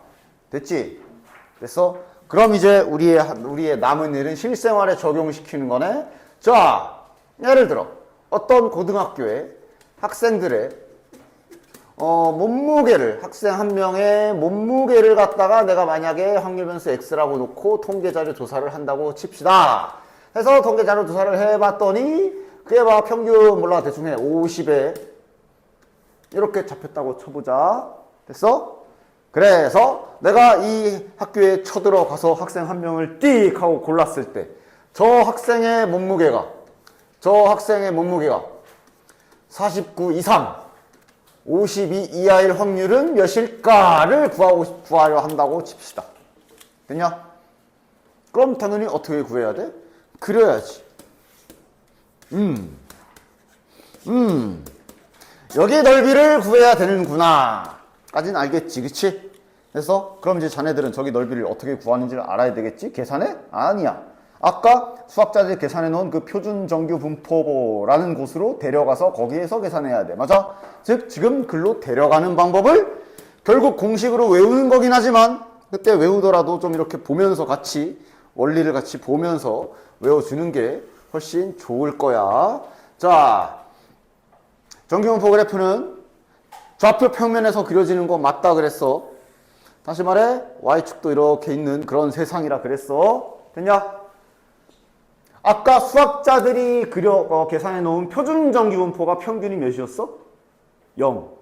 됐지? 됐어? 그럼 이제 우리의 남은 일은 실생활에 적용시키는 거네. 자, 예를 들어 어떤 고등학교에 학생들의 학생 한 명의 몸무게를 갖다가 내가 만약에 확률 변수 x라고 놓고 통계자료 조사를 한다고 칩시다. 해서 통계자료 조사를 해봤더니 그게 막 평균 몰라 대충 해 50에 이렇게 잡혔다고 쳐보자. 됐어? 그래서 내가 이 학교에 쳐들어가서 학생 한 명을 띡 하고 골랐을 때 저 학생의 몸무게가 49 이상 52 이하일 확률은 몇일까를 구하려 한다고 칩시다. 됐냐? 그럼 당연히 어떻게 구해야 돼? 그려야지. 여기 넓이를 구해야 되는구나 까지는 알겠지, 그치? 그래서 그럼 이제 자네들은 저기 넓이를 어떻게 구하는지를 알아야 되겠지? 계산해? 아니야. 아까 수학자들이 계산해 놓은 그 표준 정규 분포라는 곳으로 데려가서 거기에서 계산해야 돼. 맞아? 즉 지금 글로 데려가는 방법을 결국 공식으로 외우는 거긴 하지만 그때 외우더라도 좀 이렇게 보면서 같이 원리를 같이 보면서 외워주는 게 훨씬 좋을 거야. 자, 정규분포 그래프는 좌표 평면에서 그려지는 거 맞다 그랬어. 다시 말해 Y축도 이렇게 있는 그런 세상이라 그랬어. 됐냐? 아까 수학자들이 계산해 놓은 표준 정규분포가 평균이 몇이었어? 0.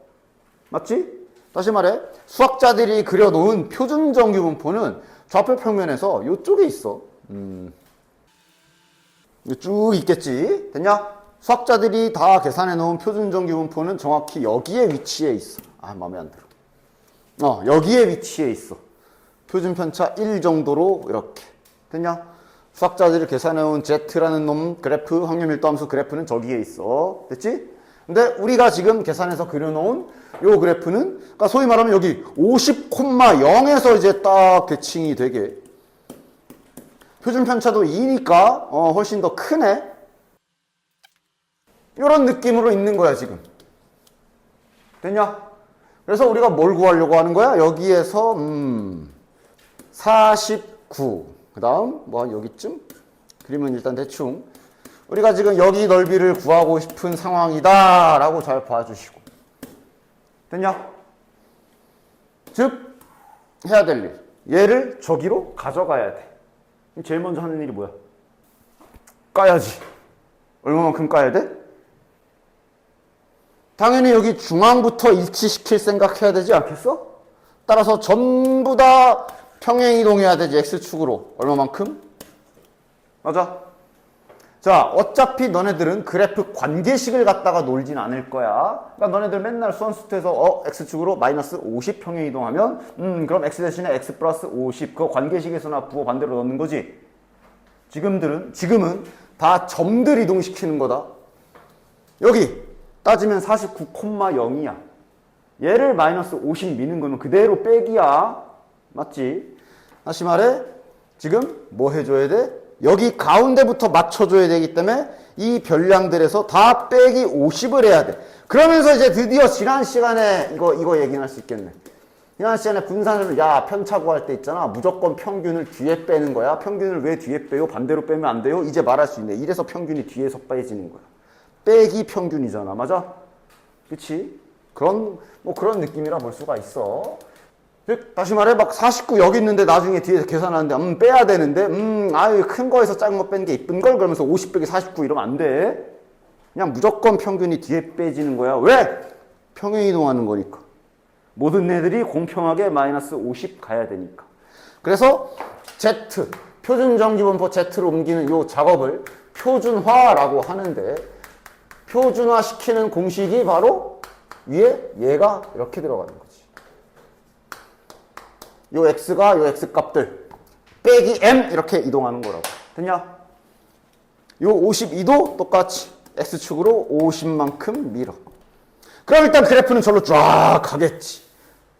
맞지? 다시 말해 수학자들이 그려놓은 표준 정규분포는 좌표 평면에서 이쪽에 있어. 쭉 있겠지? 됐냐? 수학자들이 다 계산해 놓은 표준 정규분포는 정확히 여기에 위치해 있어. 아, 마음에 안 들어. 여기에 위치해 있어. 표준 편차 1 정도로 이렇게. 됐냐? 수학자들이 계산해 온 Z라는 놈 그래프, 확률 밀도함수 그래프는 저기에 있어. 됐지? 근데 우리가 지금 계산해서 그려놓은 요 그래프는, 그러니까 소위 말하면 여기 50,0에서 이제 딱 대칭이 되게. 표준 편차도 2니까 훨씬 더 크네. 이런 느낌으로 있는 거야 지금. 됐냐? 그래서 우리가 뭘 구하려고 하는 거야? 여기에서 49. 그 다음 뭐 여기쯤 그리면 일단 대충 우리가 지금 여기 넓이를 구하고 싶은 상황이다 라고 잘 봐주시고. 됐냐? 즉 해야 될 일, 얘를 저기로 가져가야 돼. 제일 먼저 하는 일이 뭐야? 까야지. 얼마만큼 까야 돼? 당연히 여기 중앙부터 일치시킬 생각해야 되지 않겠어? 따라서 전부 다 평행 이동해야 되지. X축으로. 얼마만큼? 맞아? 자, 어차피 너네들은 그래프 관계식을 갖다가 놀진 않을 거야. 그러니까 너네들 맨날 수원수트에서 X축으로 마이너스 50 평행 이동하면 그럼 X 대신에 X 플러스 50 그거 관계식에서나 부호 반대로 넣는 거지. 지금은 다 점들 이동시키는 거다. 여기 따지면 49,0이야. 얘를 마이너스 50 미는 거는 그대로 빼기야. 맞지? 다시 말해 지금 뭐 해줘야 돼? 여기 가운데부터 맞춰줘야 되기 때문에 이 별량들에서 다 빼기 50을 해야 돼. 그러면서 이제 드디어 지난 시간에 이거 얘기할 수 있겠네. 지난 시간에 분산을 편차 구할 때 있잖아. 무조건 평균을 뒤에 빼는 거야. 평균을 왜 뒤에 빼요? 반대로 빼면 안 돼요? 이제 말할 수 있네. 이래서 평균이 뒤에서 빼지는 거야. 빼기 평균이잖아. 맞아? 그치? 그런 느낌이라 볼 수가 있어. 즉, 다시 말해, 막 49 여기 있는데 나중에 뒤에서 계산하는데, 빼야 되는데, 아유, 큰 거에서 작은 거 빼는 게 이쁜 걸? 그러면서 50 빼기 49 이러면 안 돼. 그냥 무조건 평균이 뒤에 빼지는 거야. 왜? 평행 이동하는 거니까. 모든 애들이 공평하게 마이너스 50 가야 되니까. 그래서 Z, 표준 정기분포 Z로 옮기는 요 작업을 표준화라고 하는데, 표준화 시키는 공식이 바로 위에 얘가 이렇게 들어가는 거지. 요 x가 요 x 값들 빼기 m 이렇게 이동하는 거라고. 됐냐? 요 52도 똑같이 x축으로 50만큼 밀어. 그럼 일단 그래프는 절로 쫙 가겠지.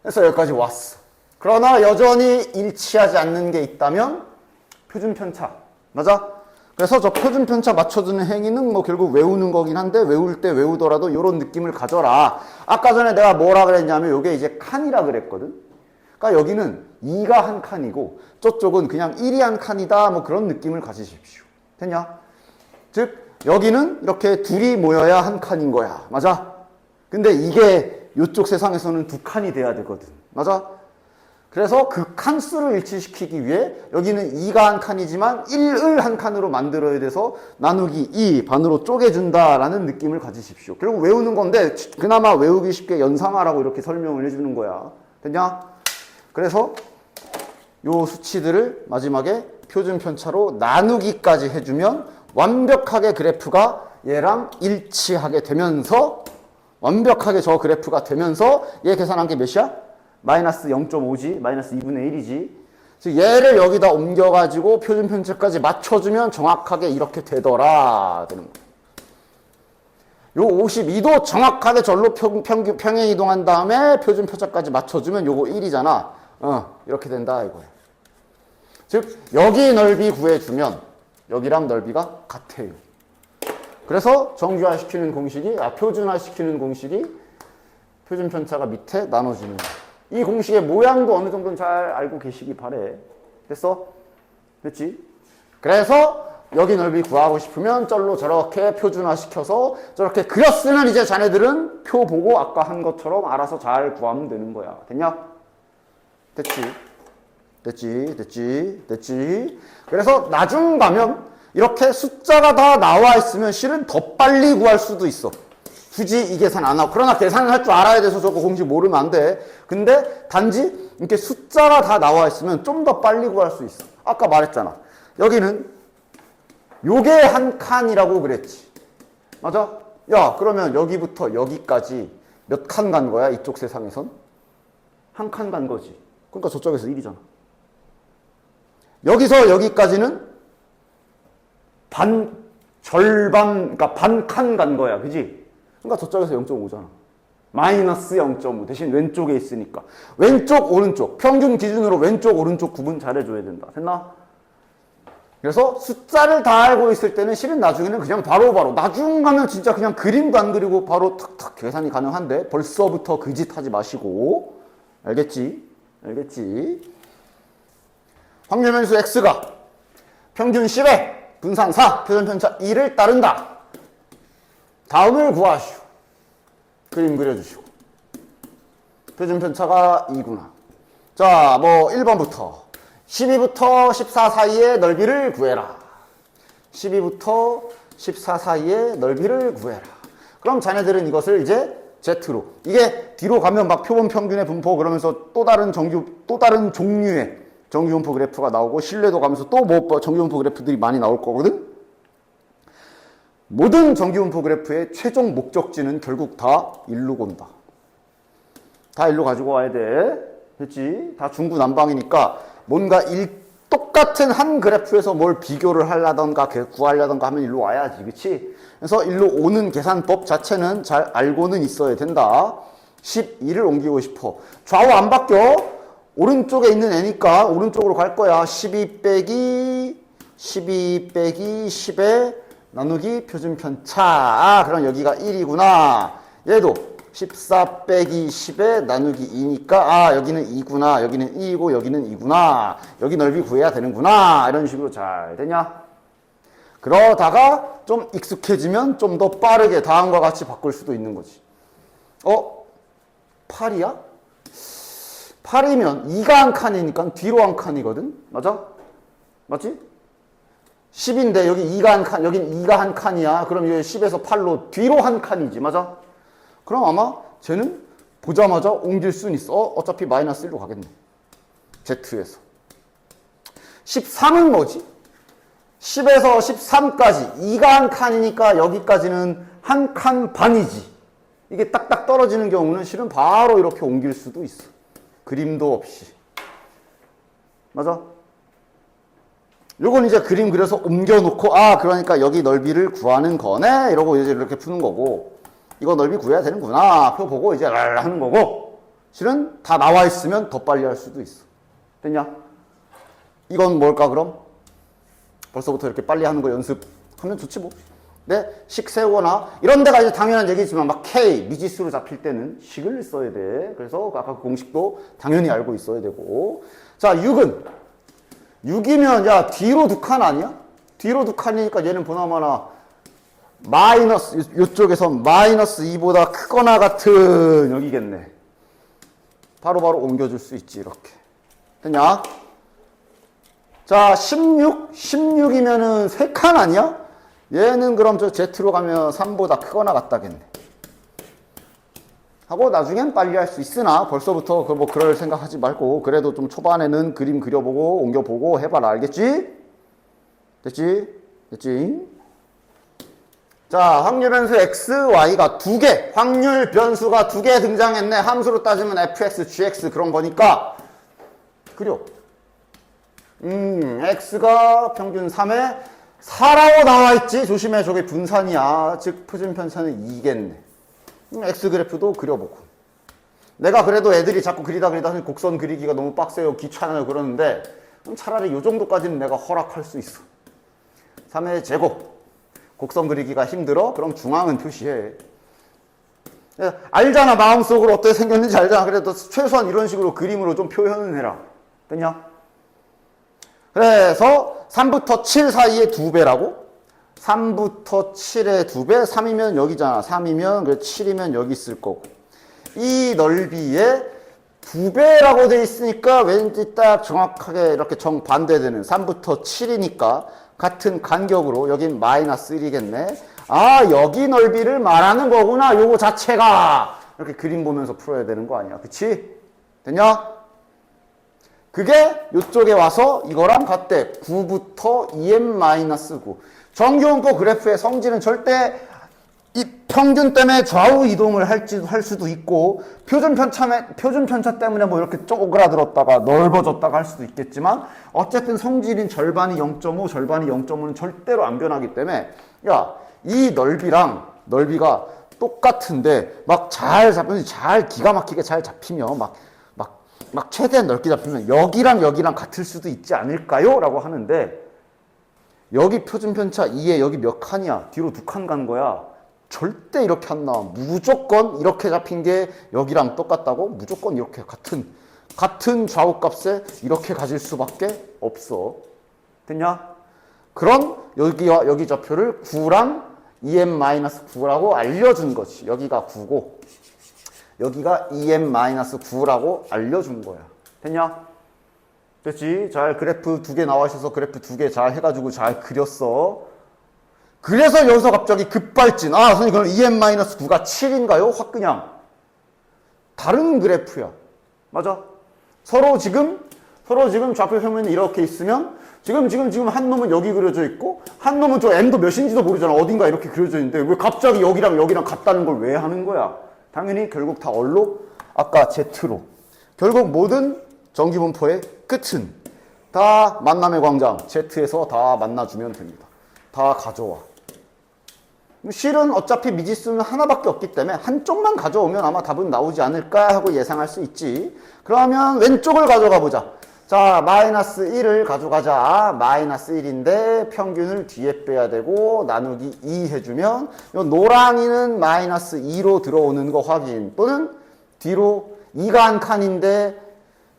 그래서 여기까지 왔어. 그러나 여전히 일치하지 않는 게 있다면 표준편차. 맞아? 그래서 저 표준편차 맞춰주는 행위는 뭐 결국 외우는 거긴 한데 외울 때 외우더라도 이런 느낌을 가져라. 아까 전에 내가 뭐라 그랬냐면 요게 이제 칸이라 그랬거든. 그러니까 여기는 2가 한 칸이고 저쪽은 그냥 1이 한 칸이다. 뭐 그런 느낌을 가지십시오. 됐냐? 즉 여기는 이렇게 둘이 모여야 한 칸인 거야. 맞아? 근데 이게 이쪽 세상에서는 두 칸이 돼야 되거든. 맞아? 그래서 그 칸수를 일치시키기 위해 여기는 2가 한 칸이지만 1을 한 칸으로 만들어야 돼서 나누기 2 반으로 쪼개준다라는 느낌을 가지십시오. 결국 외우는 건데 그나마 외우기 쉽게 연상하라고 이렇게 설명을 해주는 거야. 됐냐? 그래서 요 수치들을 마지막에 표준 편차로 나누기까지 해주면 완벽하게 그래프가 얘랑 일치하게 되면서 완벽하게 저 그래프가 되면서 얘 계산한 게 몇이야? 마이너스 0.5지 마이너스 2분의 1이지. 즉 얘를 여기다 옮겨가지고 표준 편차까지 맞춰주면 정확하게 이렇게 되더라 되는 거야. 요 52도 정확하게 절로 평행 이동한 다음에 표준 편차까지 맞춰주면 요거 1이잖아. 이렇게 된다 이거야. 즉 여기 넓이 구해주면 여기랑 넓이가 같아요. 그래서 정규화 시키는 공식이 표준화 시키는 공식이 표준 편차가 밑에 나눠지는 거야. 이 공식의 모양도 어느 정도는 잘 알고 계시기 바래. 됐어? 됐지? 그래서 여기 넓이 구하고 싶으면 쩔로 저렇게 표준화 시켜서 저렇게 그렸으면 이제 자네들은 표 보고 아까 한 것처럼 알아서 잘 구하면 되는 거야. 됐냐? 됐지. 그래서 나중 가면 이렇게 숫자가 다 나와 있으면 실은 더 빨리 구할 수도 있어. 굳이 이 계산 안 하고. 그러나 계산을 할 줄 알아야 돼서 저거 공식 모르면 안 돼. 근데 단지 이렇게 숫자가 다 나와 있으면 좀 더 빨리 구할 수 있어. 아까 말했잖아. 여기는 요게 한 칸이라고 그랬지. 맞아? 야, 그러면 여기부터 여기까지 몇 칸 간 거야? 이쪽 세상에선? 한 칸 간 거지. 그러니까 저쪽에서 1이잖아. 여기서 여기까지는 그러니까 반 칸 간 거야. 그지? 그러니까 저쪽에서 0.5잖아. 마이너스 0.5 대신 왼쪽에 있으니까. 왼쪽, 오른쪽. 평균 기준으로 왼쪽, 오른쪽 구분 잘해줘야 된다. 됐나? 그래서 숫자를 다 알고 있을 때는 실은 나중에는 그냥 바로바로 나중 가면 진짜 그냥 그림도 안 그리고 바로 탁탁 계산이 가능한데 벌써부터 그 짓 하지 마시고. 알겠지? 확률변수 x가 평균 10에 분산 4, 표준편차 2를 따른다. 다음을 구하시오. 그림 그려주시고. 표준편차가 2구나. 자, 뭐 1번부터 12부터 14 사이의 넓이를 구해라. 12부터 14 사이의 넓이를 구해라. 그럼 자네들은 이것을 이제 Z로. 이게 뒤로 가면 막 표본 평균의 분포 그러면서 또 다른 종류의 정규분포 그래프가 나오고 신뢰도 가면서 또 뭐 정규분포 그래프들이 많이 나올 거거든? 모든 정규분포 그래프의 최종 목적지는 결국 다 일로 온다. 다 일로 가지고 와야 돼. 됐지? 다 중구난방이니까 뭔가 똑같은 한 그래프에서 뭘 비교를 하려던가 구하려던가 하면 일로 와야지. 그치? 그래서 일로 오는 계산법 자체는 잘 알고는 있어야 된다. 12를 옮기고 싶어. 좌우 안 바뀌어. 오른쪽에 있는 애니까 오른쪽으로 갈 거야. 12 빼기 10에 나누기 표준편차. 그럼 여기가 1이구나. 얘도 14 빼기 10에 나누기 2니까 여기는 2구나. 여기는 2이고 여기는 2구나. 여기 넓이 구해야 되는구나. 이런 식으로 잘 되냐? 그러다가 좀 익숙해지면 좀 더 빠르게 다음과 같이 바꿀 수도 있는 거지. 8이야? 8이면 2가 한 칸이니까 뒤로 한 칸이거든? 맞아? 맞지? 10인데 여기 2가 한 칸, 여긴 2가 한 칸이야. 그럼 여기 10에서 8로 뒤로 한 칸이지. 맞아? 그럼 아마 쟤는 보자마자 옮길 수는 있어. 어차피 마이너스 1로 가겠네. Z에서. 13은 뭐지? 10에서 13까지 2가 한 칸이니까 여기까지는 한 칸 반이지. 이게 딱딱 떨어지는 경우는 실은 바로 이렇게 옮길 수도 있어. 그림도 없이. 맞아? 요건 이제 그림 그려서 옮겨놓고 그러니까 여기 넓이를 구하는 거네 이러고 이제 이렇게 푸는 거고, 이거 넓이 구해야 되는구나 표 보고 이제 하는 거고, 실은 다 나와 있으면 더 빨리 할 수도 있어. 됐냐? 이건 뭘까 그럼? 벌써부터 이렇게 빨리 하는 거 연습하면 좋지 뭐. 네, 식 세우거나 이런 데가 이제 당연한 얘기지만 막 K 미지수로 잡힐 때는 식을 써야 돼. 그래서 아까 그 공식도 당연히 알고 있어야 되고. 자, 6이면 야 뒤로 두 칸 아니야? 뒤로 두 칸이니까 얘는 보나마나 마이너스, 이쪽에서 마이너스 2보다 크거나 같은 여기겠네. 바로바로 옮겨줄 수 있지. 이렇게 됐냐? 자, 16이면은 3칸 아니야? 얘는 그럼 저 Z로 가면 3보다 크거나 같다겠네. 하고 나중엔 빨리 할 수 있으나 벌써부터 뭐 그럴 생각하지 말고 그래도 좀 초반에는 그림 그려보고 옮겨보고 해봐라. 알겠지? 됐지? 자, 확률 변수 x, y가 두 개, 확률 변수가 두 개 등장했네. 함수로 따지면 fx, gx 그런 거니까 그려. x가 평균 3에 4라고 나와있지. 조심해, 저게 분산이야. 즉 표준편차는 2겠네. x 그래프도 그려보고. 내가 그래도 애들이 자꾸 그리다 곡선 그리기가 너무 빡세요, 귀찮아요 그러는데 차라리 요 정도까지는 내가 허락할 수 있어. 3의 제곱. 곡선 그리기가 힘들어? 그럼 중앙은 표시해. 알잖아. 마음속으로 어떻게 생겼는지 알잖아. 그래도 최소한 이런 식으로 그림으로 좀 표현을 해라. 됐냐? 그래서 3부터 7 사이에 2배라고? 3부터 7의 2배? 3이면 여기잖아. 3이면, 그래 7이면 여기 있을 거고. 이 넓이에 2배라고 돼 있으니까 왠지 딱 정확하게 이렇게 정반대되는 3부터 7이니까 같은 간격으로 여긴 마이너스 1이겠네. 여기 넓이를 말하는 거구나. 요거 자체가. 이렇게 그림 보면서 풀어야 되는 거 아니야. 그치? 됐냐? 그게 이쪽에 와서 이거랑 같대. 9부터 2m-9. 정규분포 그래프의 성질은 절대 이 평균 때문에 좌우 이동을 할 수도 있고, 표준편차 때문에 뭐 이렇게 쪼그라들었다가 넓어졌다가 할 수도 있겠지만, 어쨌든 성질인 절반이 0.5, 절반이 0.5는 절대로 안 변하기 때문에, 야, 이 넓이가 똑같은데, 막 잘 기가 막히게 잘 잡히면, 막 최대한 넓게 잡히면 여기랑 같을 수도 있지 않을까요? 라고 하는데, 여기 표준편차 2에 여기 몇 칸이야? 뒤로 2칸 간 거야. 절대 이렇게 안 나와. 무조건 이렇게 잡힌 게 여기랑 똑같다고? 무조건 이렇게 같은 좌우값에 이렇게 가질 수밖에 없어. 됐냐? 그런 여기와 여기 좌표를 9랑 2m-9라고 알려준 거지. 여기가 9고 여기가 2m-9라고 알려준 거야. 됐냐? 됐지? 잘 그래프 2개 나와 있어서 그래프 2개 잘 해가지고 잘 그렸어. 그래서 여기서 갑자기 급발진. 선생님 그럼 2m-9가 7인가요? 확 그냥 다른 그래프야. 맞아? 서로 지금 좌표 평면이 이렇게 있으면 지금 한 놈은 여기 그려져 있고 한 놈은 저 m도 몇인지도 모르잖아. 어딘가 이렇게 그려져 있는데 왜 갑자기 여기랑 같다는 걸 왜 하는 거야? 당연히 결국 다 얼로 아까 Z로. 결국 모든 정기분포의 끝은 다 만남의 광장 Z에서 다 만나주면 됩니다. 다 가져와. 실은 어차피 미지수는 하나밖에 없기 때문에 한쪽만 가져오면 아마 답은 나오지 않을까 하고 예상할 수 있지. 그러면 왼쪽을 가져가 보자. 자, 마이너스 1을 가져가자. 마이너스 1인데 평균을 뒤에 빼야 되고 나누기 2 해주면 요 노랑이는 마이너스 2로 들어오는 거 확인. 또는 뒤로 2가 한 칸인데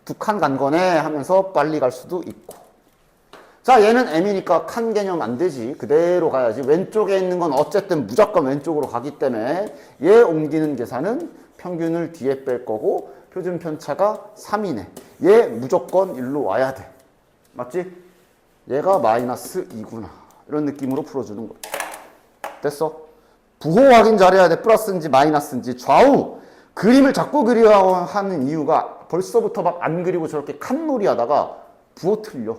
2칸 간 거네 하면서 빨리 갈 수도 있고. 자, 얘는 m이니까 칸 개념 안 되지. 그대로 가야지. 왼쪽에 있는 건 어쨌든 무조건 왼쪽으로 가기 때문에 얘 옮기는 계산은 평균을 뒤에 뺄 거고 표준 편차가 3이네. 얘 무조건 일로 와야 돼. 맞지? 얘가 마이너스 2구나. 이런 느낌으로 풀어주는 거야. 됐어? 부호 확인 잘해야 돼. 플러스인지 마이너스인지. 좌우 그림을 자꾸 그리하는 이유가 벌써부터 막 안 그리고 저렇게 칸놀이 하다가 부호 틀려.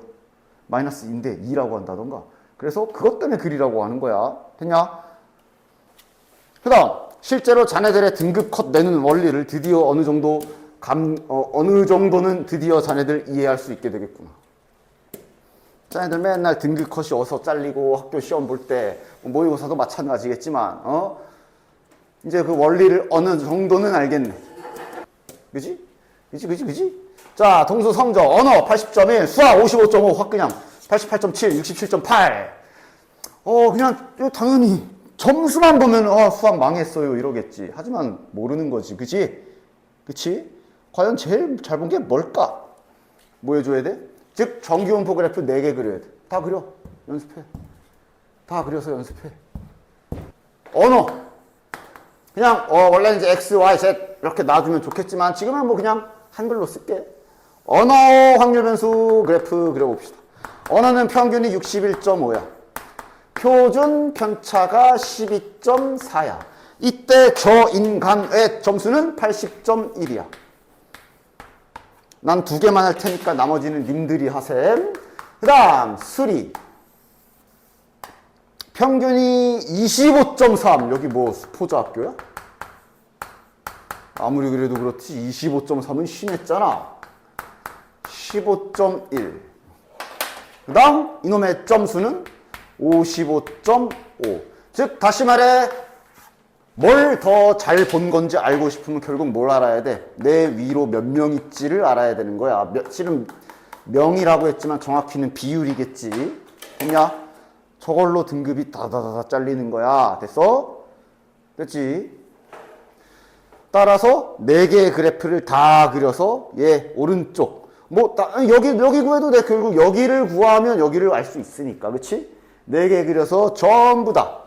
마이너스 2인데 2라고 한다던가. 그래서 그것 때문에 그리라고 하는 거야. 됐냐? 그 다음 실제로 자네들의 등급 컷 내는 원리를 드디어 어느 정도는 드디어 자네들 이해할 수 있게 되겠구나. 자네들 맨날 등급 컷이 어서 잘리고 학교 시험 볼 때 모의고사도 마찬가지겠지만 이제 그 원리를 어느 정도는 알겠네. 그지? 자, 동수 성적 언어 80.1, 수학 55.5, 확 그냥 88.7, 67.8. 그냥 당연히 점수만 보면 수학 망했어요 이러겠지. 하지만 모르는 거지. 그치? 과연 제일 잘 본 게 뭘까? 뭐 해줘야 돼? 즉 정기분포 그래프 4개 그려야 돼. 다 그려. 연습해. 다 그려서 연습해. 언어 그냥 원래는 이제 X, Y, Z 이렇게 놔주면 좋겠지만 지금은 뭐 그냥 한글로 쓸게. 언어 확률 변수 그래프 그려봅시다. 언어는 평균이 61.5야. 표준 편차가 12.4야. 이때 저 인간의 점수는 80.1이야. 난 2개만 할 테니까 나머지는 님들이 하셈. 그 다음 수리. 평균이 25.3. 여기 뭐 스포자 학교야? 아무리 그래도 그렇지 25.3은 심했잖아. 15.1. 그 다음 이놈의 점수는 55.5. 즉 다시 말해 뭘 더 잘 본 건지 알고 싶으면 결국 뭘 알아야 돼? 내 위로 몇 명 있지를 알아야 되는 거야. 실은 명이라고 했지만 정확히는 비율이겠지. 됐냐? 저걸로 등급이 다다다다 잘리는 거야. 됐어? 됐지? 따라서 4개의 그래프를 다 그려서 얘 오른쪽 여기 구해도 돼. 결국 여기를 구하면 여기를 알 수 있으니까. 그치? 4개 그려서 전부 다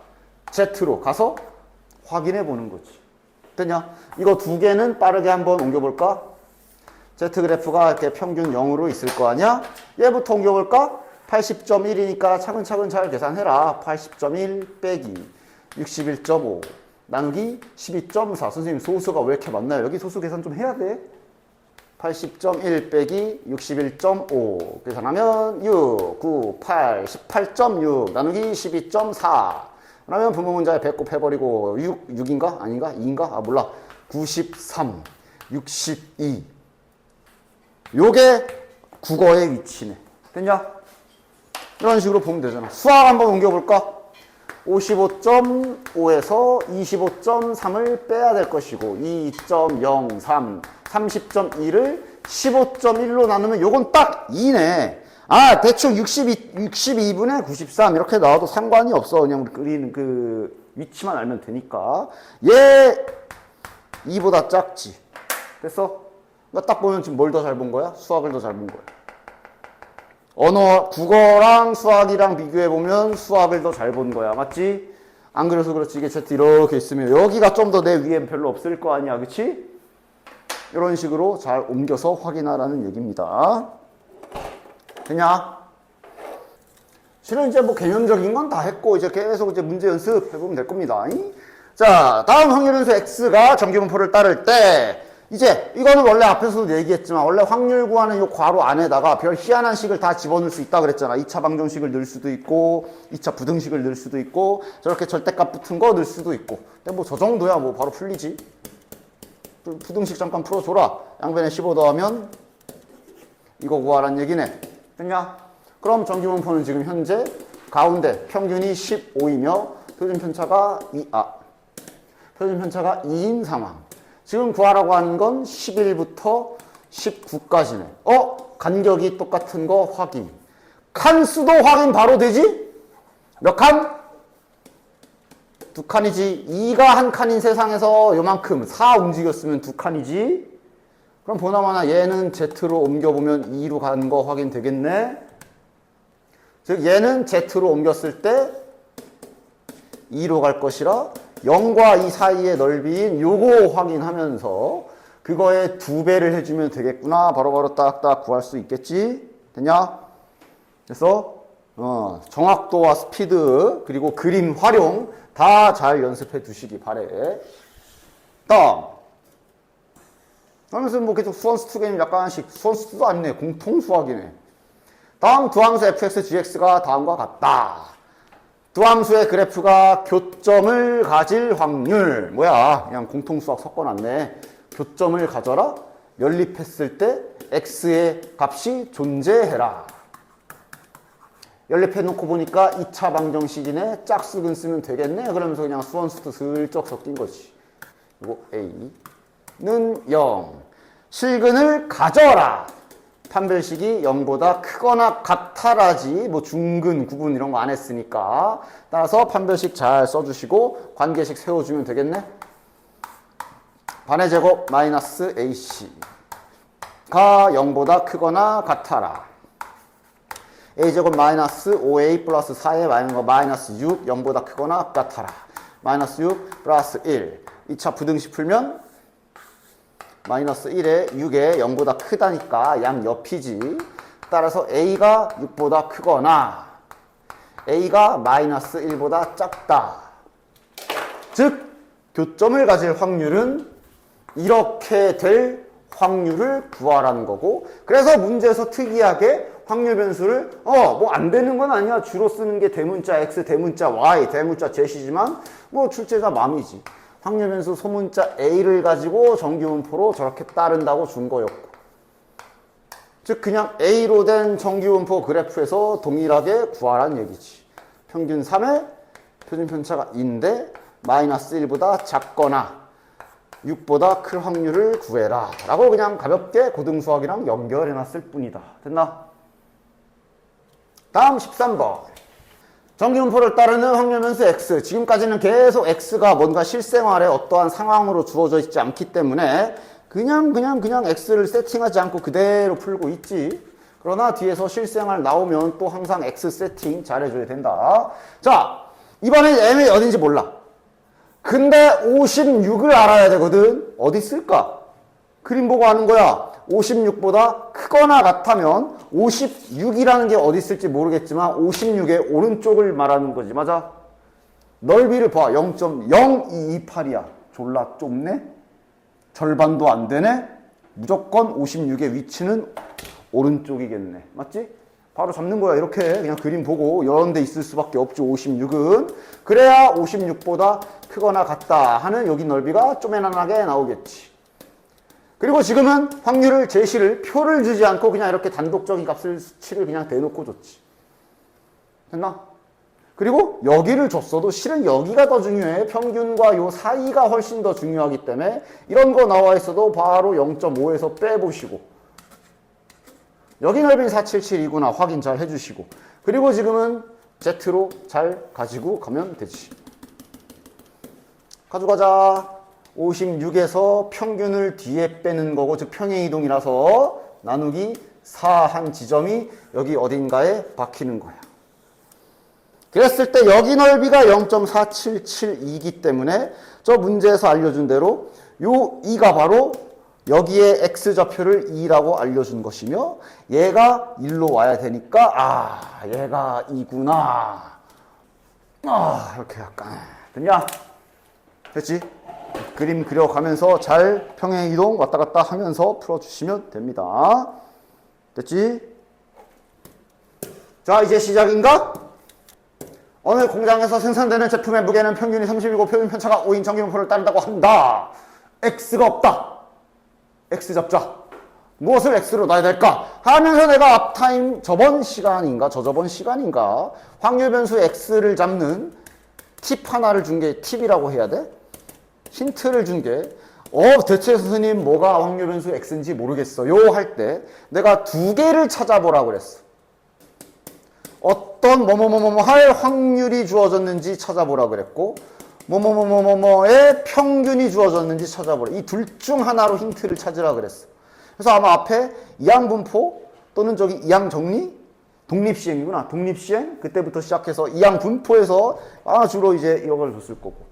Z로 가서 확인해 보는 거지. 됐냐? 이거 2개는 빠르게 한번 옮겨볼까? Z 그래프가 이렇게 평균 0으로 있을 거 아니야? 얘부터 옮겨볼까? 80.1이니까 차근차근 잘 계산해라. 80.1 빼기 61.5 나누기 12.4. 선생님 소수가 왜 이렇게 많나요? 여기 소수 계산 좀 해야 돼. 80.1 빼기 61.5 계산하면 6, 9, 8, 18.6 나누기 12.4 그러면 분모문자에 배꼽 해버리고 6인가? 아닌가? 2인가? 몰라. 93, 62 요게 국어의 위치네. 됐냐? 이런 식으로 보면 되잖아. 수학 한번 옮겨볼까? 55.5에서 25.3을 빼야 될 것이고 2.03, 30.1을 15.1로 나누면 요건 딱 2네. 대충 62분의 93 이렇게 나와도 상관이 없어. 그냥 우리 그리는 그 위치만 알면 되니까. 얘 2보다 작지. 됐어? 그러니까 딱 보면 지금 뭘 더 잘 본 거야? 수학을 더 잘 본 거야. 국어랑 수학이랑 비교해보면 수학을 더 잘 본 거야. 맞지? 안 그래서 그렇지. 이게 Z 이렇게 있으면 여기가 좀 더 내 위엔 별로 없을 거 아니야. 그치? 이런 식으로 잘 옮겨서 확인하라는 얘기입니다. 되냐? 실은 이제 뭐 개념적인 건 다 했고 이제 계속 이제 문제 연습해보면 될 겁니다. 자, 다음 확률 변수 X가 정기분포를 따를 때 이제 이거는 원래 앞에서도 얘기했지만 원래 확률 구하는 이 괄호 안에다가 별 희한한 식을 다 집어넣을 수 있다 그랬잖아. 2차 방정식을 넣을 수도 있고 2차 부등식을 넣을 수도 있고 저렇게 절대값 붙은 거 넣을 수도 있고. 근데 뭐 저 정도야 뭐 바로 풀리지. 부등식 잠깐 풀어줘라. 양변에 15 더하면 이거 구하란 얘기네. 됐냐? 그럼 정기분포는 지금 현재 가운데 평균이 15이며 표준편차가 2인 상황. 지금 구하라고 하는 건 11부터 19까지네. 간격이 똑같은 거 확인. 칸수도 확인 바로 되지? 몇 칸? 2칸이지. 2가 한 칸인 세상에서 요만큼 4 움직였으면 2칸이지. 그럼 보나마나 얘는 Z로 옮겨보면 2로 가는 거 확인 되겠네. 즉 얘는 Z로 옮겼을 때 2로 갈 것이라 0과 2 사이의 넓이인 요거 확인하면서 그거에 2배를 해주면 되겠구나. 바로바로 딱딱 구할 수 있겠지? 됐냐? 그래서 정확도와 스피드 그리고 그림 활용 다 잘 연습해 두시기 바래. 다음. 하면서 뭐 계속 수원수투 개념 약간씩 수원수투도 아니네. 공통수학이네. 다음 두함수 fx, gx가 다음과 같다. 두함수의 그래프가 교점을 가질 확률. 뭐야? 그냥 공통수학 섞어놨네. 교점을 가져라. 연립했을 때 x의 값이 존재해라. 연립해놓고 보니까 2차 방정식이네. 짝수근 쓰면 되겠네. 그러면서 그냥 수원수도 슬쩍 섞인 거지. 이거 a는 0. 실근을 가져라. 판별식이 0보다 크거나 같아라지 뭐 중근, 구분 이런 거 안 했으니까. 따라서 판별식 잘 써주시고 관계식 세워주면 되겠네. 반의 제곱 마이너스 ac가 0보다 크거나 같아라. a제곱 마이너스 5a 플러스 4의 마이너스 6 0보다 크거나 같아라. 마이너스 6 플러스 1. 2차 부등식 풀면 마이너스 1에 6에 0보다 크다니까 양 옆이지. 따라서 a가 6보다 크거나 a가 마이너스 1보다 작다. 즉 교점을 가질 확률은 이렇게 될 확률을 구하라는 거고. 그래서 문제에서 특이하게 확률 변수를 뭐 안 되는 건 아니야. 주로 쓰는 게 대문자 x, 대문자 y, 대문자 z이지만 뭐 출제자 맘이지. 확률 변수 소문자 a를 가지고 정기분포로 저렇게 따른다고 준 거였고. 즉 그냥 a로 된 정기분포 그래프에서 동일하게 구하라는 얘기지. 평균 3에 표준편차가 2인데 마이너스 1보다 작거나 6보다 클 확률을 구해라 라고 그냥 가볍게 고등수학이랑 연결해놨을 뿐이다. 됐나? 다음 13번. 정기분포를 따르는 확률변수 x. 지금까지는 계속 x가 뭔가 실생활에 어떠한 상황으로 주어져 있지 않기 때문에 그냥 x를 세팅하지 않고 그대로 풀고 있지. 그러나 뒤에서 실생활 나오면 또 항상 x 세팅 잘해줘야 된다. 자, 이번엔 m이 어딘지 몰라. 근데 56을 알아야 되거든. 어디 있을까? 그림 보고 하는 거야. 56보다 크거나 같다면 56이라는 게 어디 있을지 모르겠지만 56의 오른쪽을 말하는 거지. 맞아? 넓이를 봐. 0.0228이야. 졸라 좁네? 절반도 안 되네? 무조건 56의 위치는 오른쪽이겠네. 맞지? 바로 잡는 거야. 이렇게 그냥 그림 보고 이런 데 있을 수밖에 없죠. 56은. 그래야 56보다 크거나 같다 하는 여기 넓이가 쪼매나게 나오겠지. 그리고 지금은 확률을 제시를 표를 주지 않고 그냥 이렇게 단독적인 값을 수치를 그냥 대놓고 줬지. 됐나? 그리고 여기를 줬어도 실은 여기가 더 중요해. 평균과 요 사이가 훨씬 더 중요하기 때문에 이런 거 나와 있어도 바로 0.5에서 빼보시고 여기 넓이는 477이구나 확인 잘 해주시고 그리고 지금은 Z로 잘 가지고 가면 되지. 가져가자. 56에서 평균을 뒤에 빼는 거고 즉 평행이동이라서 나누기 4 한 지점이 여기 어딘가에 박히는 거야. 그랬을 때 여기 넓이가 0.4772이기 때문에 저 문제에서 알려준 대로 요 2가 바로 여기에 x좌표를 2라고 알려준 것이며 얘가 1로 와야 되니까 얘가 2구나. 이렇게 약간 됐냐? 됐지? 그림 그려가면서 잘 평행 이동 왔다 갔다 하면서 풀어주시면 됩니다. 됐지? 자, 이제 시작인가? 오늘 공장에서 생산되는 제품의 무게는 평균이 30이고 표준 편차가 5인 정기분포를 따른다고 한다. X가 없다. X 잡자. 무엇을 X로 놔야 될까? 하면서 내가 앞타임 저번 시간인가 저저번 시간인가 확률 변수 X를 잡는 팁 하나를 준 게 팁이라고 해야 돼? 힌트를 준 게 대체 선생님 뭐가 확률 변수 X인지 모르겠어요 할 때 내가 두 개를 찾아보라고 그랬어. 어떤 뭐뭐뭐뭐 할 확률이 주어졌는지 찾아보라 그랬고 뭐뭐뭐뭐뭐의 평균이 주어졌는지 찾아보라. 이 둘 중 하나로 힌트를 찾으라 그랬어. 그래서 아마 앞에 이항분포 또는 저기 이항정리 독립시행이구나. 독립시행 그때부터 시작해서 이항분포에서 주로 이제 이런 걸 줬을 거고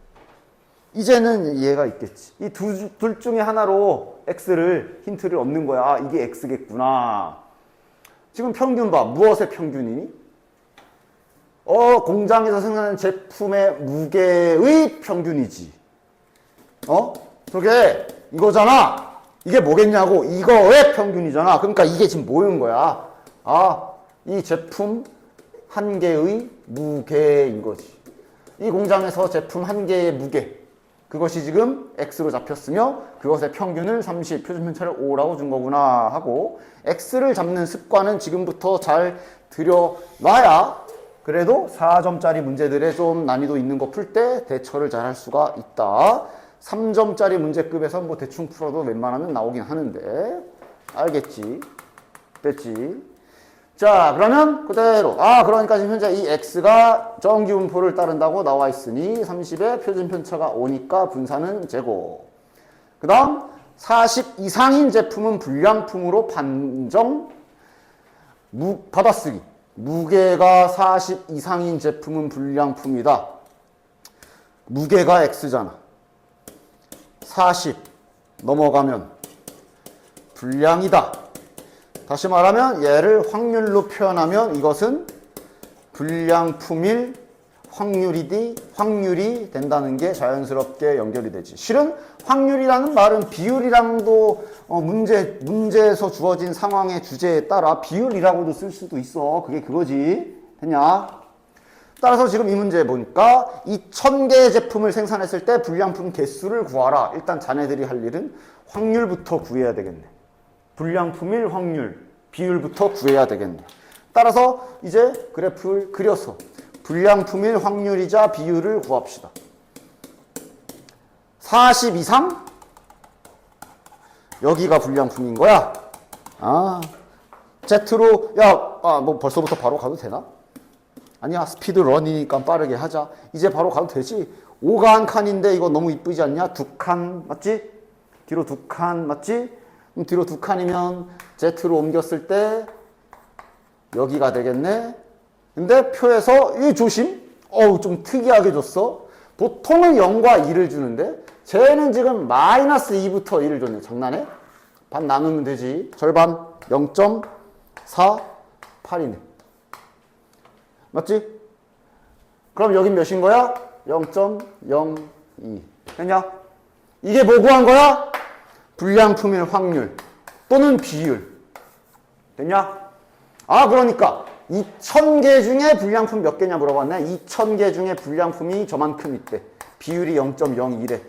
이제는 이해가 있겠지. 이 둘 중에 하나로 X를 힌트를 얻는 거야. 이게 X겠구나. 지금 평균 봐. 무엇의 평균이니? 공장에서 생산하는 제품의 무게의 평균이지. 저게 이거잖아. 이게 뭐겠냐고. 이거의 평균이잖아. 그러니까 이게 지금 뭐인 거야? 이 제품 한 개의 무게인 거지. 이 공장에서 제품 한 개의 무게. 그것이 지금 X로 잡혔으며 그것의 평균을 30, 표준 편차를 5라고 준 거구나 하고 X를 잡는 습관은 지금부터 잘 들여놔야 그래도 4점짜리 문제들에 좀 난이도 있는 거 풀 때 대처를 잘 할 수가 있다. 3점짜리 문제급에서 뭐 대충 풀어도 웬만하면 나오긴 하는데 알겠지? 됐지? 자, 그러면 그대로 그러니까 지금 현재 이 X가 정기분포를 따른다고 나와 있으니 30의 표준 편차가 5니까 분산은 제곱. 그 다음 40 이상인 제품은 불량품으로 판정 받아쓰기. 무게가 40 이상인 제품은 불량품이다. 무게가 X잖아. 40 넘어가면 불량이다. 다시 말하면 얘를 확률로 표현하면 이것은 불량품일 확률이 된다는 게 자연스럽게 연결이 되지. 실은 확률이라는 말은 비율이랑도 문제에서 주어진 상황의 주제에 따라 비율이라고도 쓸 수도 있어. 그게 그거지. 됐냐? 따라서 지금 이 문제 보니까 이 1000개의 제품을 생산했을 때 불량품 개수를 구하라. 일단 자네들이 할 일은 확률부터 구해야 되겠네. 불량품일 확률, 비율부터 구해야 되겠네. 따라서 이제 그래프를 그려서 불량품일 확률이자 비율을 구합시다. 40 이상? 여기가 불량품인 거야. Z로, 뭐 벌써부터 바로 가도 되나? 아니야, 스피드 런이니까 빠르게 하자. 이제 바로 가도 되지. 5가 한 칸인데 이거 너무 이쁘지 않냐? 2칸, 맞지? 뒤로 2칸, 맞지? 그럼 뒤로 2칸이면 Z로 옮겼을 때 여기가 되겠네. 근데 표에서 이 조심. 좀 특이하게 줬어. 보통은 0과 2를 주는데 쟤는 지금 마이너스 2부터 1을 줬네. 장난해? 반 나누면 되지. 절반 0.48이네. 맞지? 그럼 여긴 몇인 거야? 0.02. 됐냐? 이게 뭐 구한 거야? 불량품일 확률 또는 비율. 됐냐? 그러니까 2000개 중에 불량품 몇 개냐 물어봤네. 2000개 중에 불량품이 저만큼 있대. 비율이 0.02래.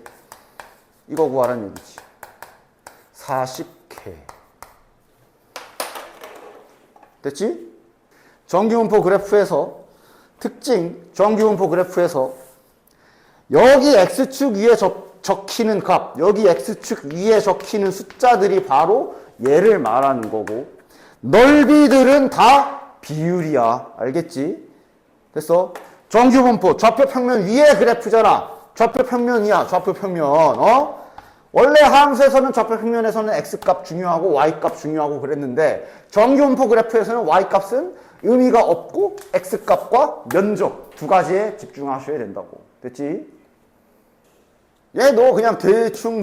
이거 구하라는 얘기지. 40개. 됐지? 정기분포 그래프에서 특징, 정기분포 그래프에서 여기 X축 위에 적히는 값, 여기 X축 위에 적히는 숫자들이 바로 얘를 말하는 거고 넓이들은 다 비율이야. 알겠지? 됐어? 정규분포 좌표평면 위에 그래프잖아. 좌표평면이야. 좌표평면. 원래 함수에서는 좌표평면에서는 X값 중요하고 Y값 중요하고 그랬는데 정규분포 그래프에서는 Y값은 의미가 없고 X값과 면적 두 가지에 집중하셔야 된다고. 됐지? 너 그냥 대충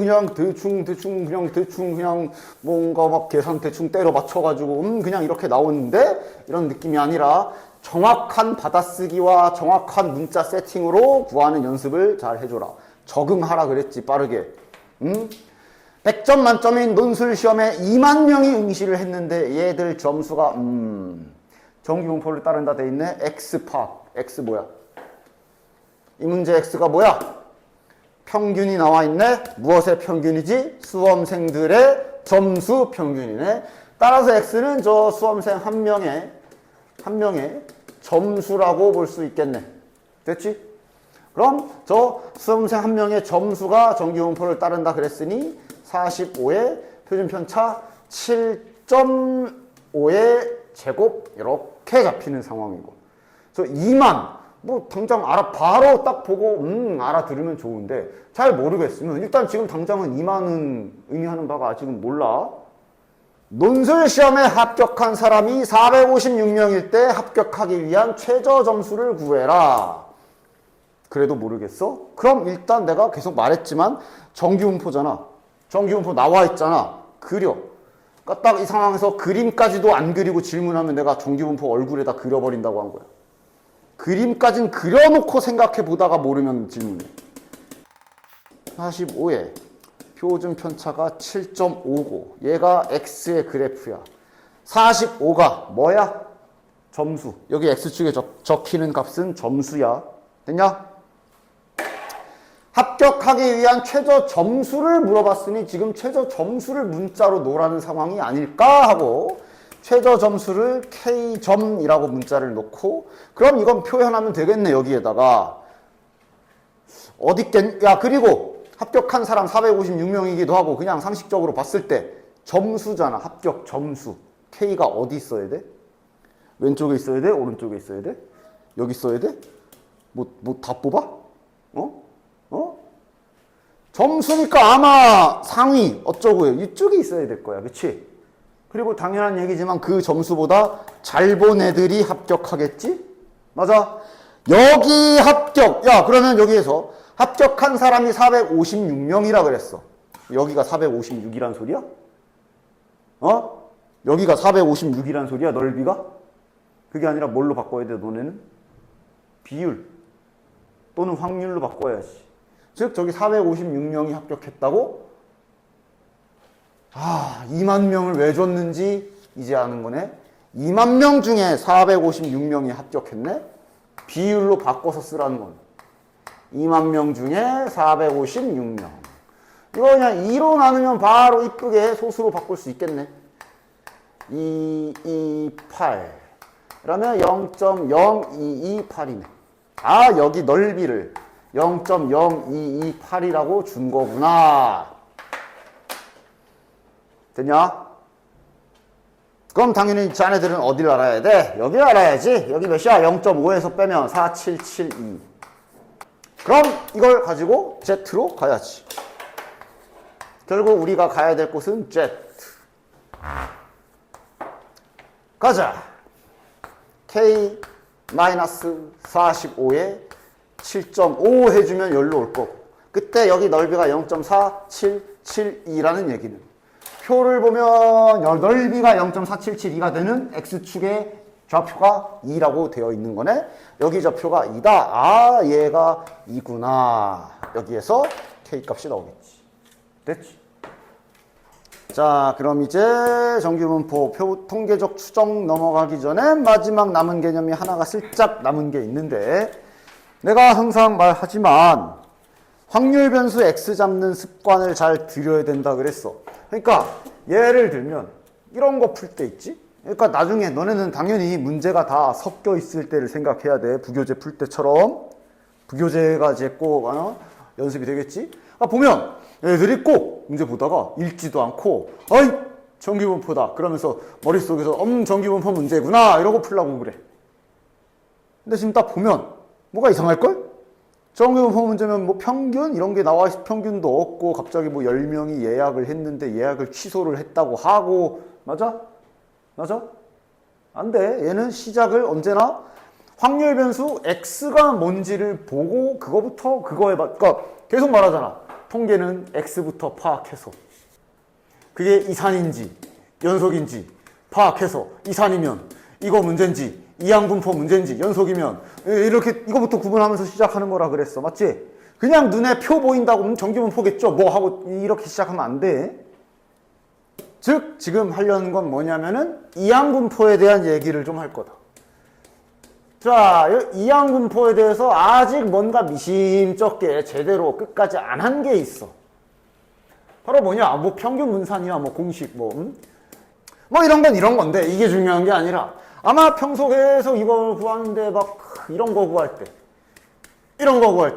뭔가 막 계산 대충 때려 맞춰가지고 그냥 이렇게 나오는데 이런 느낌이 아니라 정확한 받아쓰기와 정확한 문자 세팅으로 구하는 연습을 잘 해줘라. 적응하라 그랬지. 빠르게. 100점 만점인 논술 시험에 2만 명이 응시를 했는데 얘들 점수가 정기분포를 따른다 돼 있네. X 파악. X 뭐야? 이 문제 X가 뭐야? 평균이 나와 있네. 무엇의 평균이지? 수험생들의 점수 평균이네. 따라서 X는 저 수험생 한 명의 점수라고 볼 수 있겠네. 됐지? 그럼 저 수험생 한 명의 점수가 정기분포를 따른다 그랬으니 45의 표준편차 7.5의 제곱 이렇게 잡히는 상황이고. 그래서 2만 뭐 당장 바로 딱 보고 알아들으면 좋은데 잘 모르겠으면 일단 지금 당장은 2만은 의미하는 바가 아직은 몰라. 논술 시험에 합격한 사람이 456명일 때 합격하기 위한 최저 점수를 구해라. 그래도 모르겠어? 그럼 일단 내가 계속 말했지만 정기분포잖아. 정기분포 나와 있잖아. 그려. 그러니까 딱 이 상황에서 그림까지도 안 그리고 질문하면 내가 정기분포 얼굴에다 그려버린다고 한 거야. 그림까진 그려놓고 생각해 보다가 모르면 질문해. 45에 표준 편차가 7.5고 얘가 X의 그래프야. 45가 뭐야? 점수. 여기 X축에 적히는 값은 점수야. 됐냐? 합격하기 위한 최저 점수를 물어봤으니 지금 최저 점수를 문자로 놓으라는 상황이 아닐까 하고 최저 점수를 K점이라고 문자를 놓고 그럼 이건 표현하면 되겠네. 여기에다가 야 그리고 합격한 사람 456명이기도 하고 그냥 상식적으로 봤을 때 점수잖아. 합격 점수. K가 어디 있어야 돼? 왼쪽에 있어야 돼? 오른쪽에 있어야 돼? 여기 있어야 돼? 뭐 다 뽑아? 점수니까 아마 상위 어쩌고요. 이쪽에 있어야 될 거야. 그치? 그리고 당연한 얘기지만 그 점수보다 잘 본 애들이 합격하겠지? 맞아? 여기 합격. 야, 그러면 여기에서 합격한 사람이 456명이라 그랬어. 여기가 456이란 소리야? 여기가 456이란 소리야, 넓이가? 그게 아니라 뭘로 바꿔야 돼, 너네는? 비율 또는 확률로 바꿔야지. 즉, 저기 456명이 합격했다고? 2만 명을 왜 줬는지 이제 아는 거네. 2만 명 중에 456명이 합격했네? 비율로 바꿔서 쓰라는 건. 2만 명 중에 456명. 이거 그냥 2로 나누면 바로 이쁘게 소수로 바꿀 수 있겠네. 228. 그러면 0.0228이네. 여기 넓이를 0.0228이라고 준 거구나. 됐냐? 그럼 당연히 자네들은 어디를 알아야 돼? 여기 알아야지. 여기 몇이야? 0.5에서 빼면 4772. 그럼 이걸 가지고 Z로 가야지. 결국 우리가 가야 될 곳은 Z. 가자. K-45에 7.5 해주면 여기로 올 거고. 그때 여기 넓이가 0.4772라는 얘기는 표를 보면 넓이가 0.4772가 되는 X축의 좌표가 2라고 되어 있는 거네. 여기 좌표가 2다. 얘가 2구나. 여기에서 K값이 나오겠지. 됐지? 자, 그럼 이제 정기분포 표 통계적 추정 넘어가기 전에 마지막 남은 개념이 하나가 슬쩍 남은 게 있는데 내가 항상 말하지만 확률 변수 X 잡는 습관을 잘 들여야 된다 그랬어. 그러니까 예를 들면 이런 거 풀 때 있지? 그러니까 나중에 너네는 당연히 문제가 다 섞여 있을 때를 생각해야 돼. 부교재 풀 때처럼. 부교재가 이제 꼭 연습이 되겠지? 보면 애들이 꼭 문제 보다가 읽지도 않고 정기분포다 그러면서 머릿속에서 정기분포 문제구나 이러고 풀라고 그래. 근데 지금 딱 보면 뭐가 이상할걸? 정기분포 문제면 뭐 평균 이런 게 나와 있어. 평균도 없고 갑자기 뭐 10명이 예약을 했는데 예약을 취소를 했다고 하고. 맞아? 안 돼. 얘는 시작을 언제나 확률 변수 X가 뭔지를 보고 그거에 그러니까 계속 말하잖아. 통계는 X부터 파악해서 그게 이산인지 연속인지 파악해서 이산이면 이거 문제인지 이항분포 문제인지 연속이면 이렇게 이거부터 구분하면서 시작하는 거라 그랬어. 맞지? 그냥 눈에 표 보인다고 정규분포겠죠. 뭐 하고 이렇게 시작하면 안 돼. 즉 지금 하려는 건 뭐냐면은 이항분포에 대한 얘기를 좀 할 거다. 자, 이항분포에 대해서 아직 뭔가 미심쩍게 제대로 끝까지 안 한 게 있어. 바로 뭐냐? 뭐 평균 분산이야, 뭐 공식, 뭐 이런 건 이런 건데 이게 중요한 게 아니라 아마 평소 계속 이걸 구하는데 막 이런 거 구할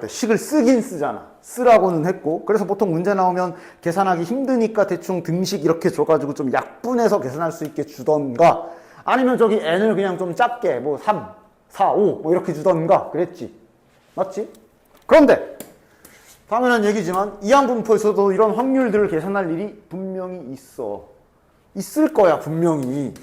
때 식을 쓰긴 쓰잖아. 쓰라고는 했고 그래서 보통 문제 나오면 계산하기 힘드니까 대충 등식 이렇게 줘가지고 좀 약분해서 계산할 수 있게 주던가 아니면 저기 n을 그냥 좀 작게 뭐 3, 4, 5 뭐 이렇게 주던가 그랬지. 맞지? 그런데 당연한 얘기지만 이항분포에서도 이런 확률들을 계산할 일이 분명히 있을 거야 분명히.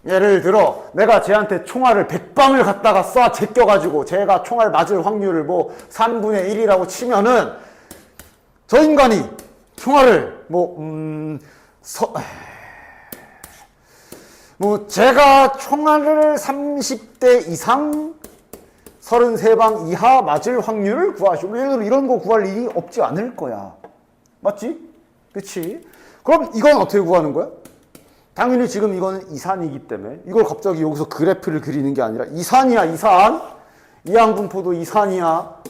예를 들어 내가 쟤한테 총알을 100방을 갖다가 쏴 제껴가지고 쟤가 총알 맞을 확률을 뭐 3분의 1이라고 치면은 저 인간이 총알을 제가 총알을 30대 이상 33방 이하 맞을 확률을 구하시고 예를 들어 이런 거 구할 일이 없지 않을 거야. 맞지? 그치? 그럼 이건 어떻게 구하는 거야? 당연히 지금 이거는 이산이기 때문에 이걸 갑자기 여기서 그래프를 그리는 게 아니라 이산이야 이산. 이항분포도 이산이야.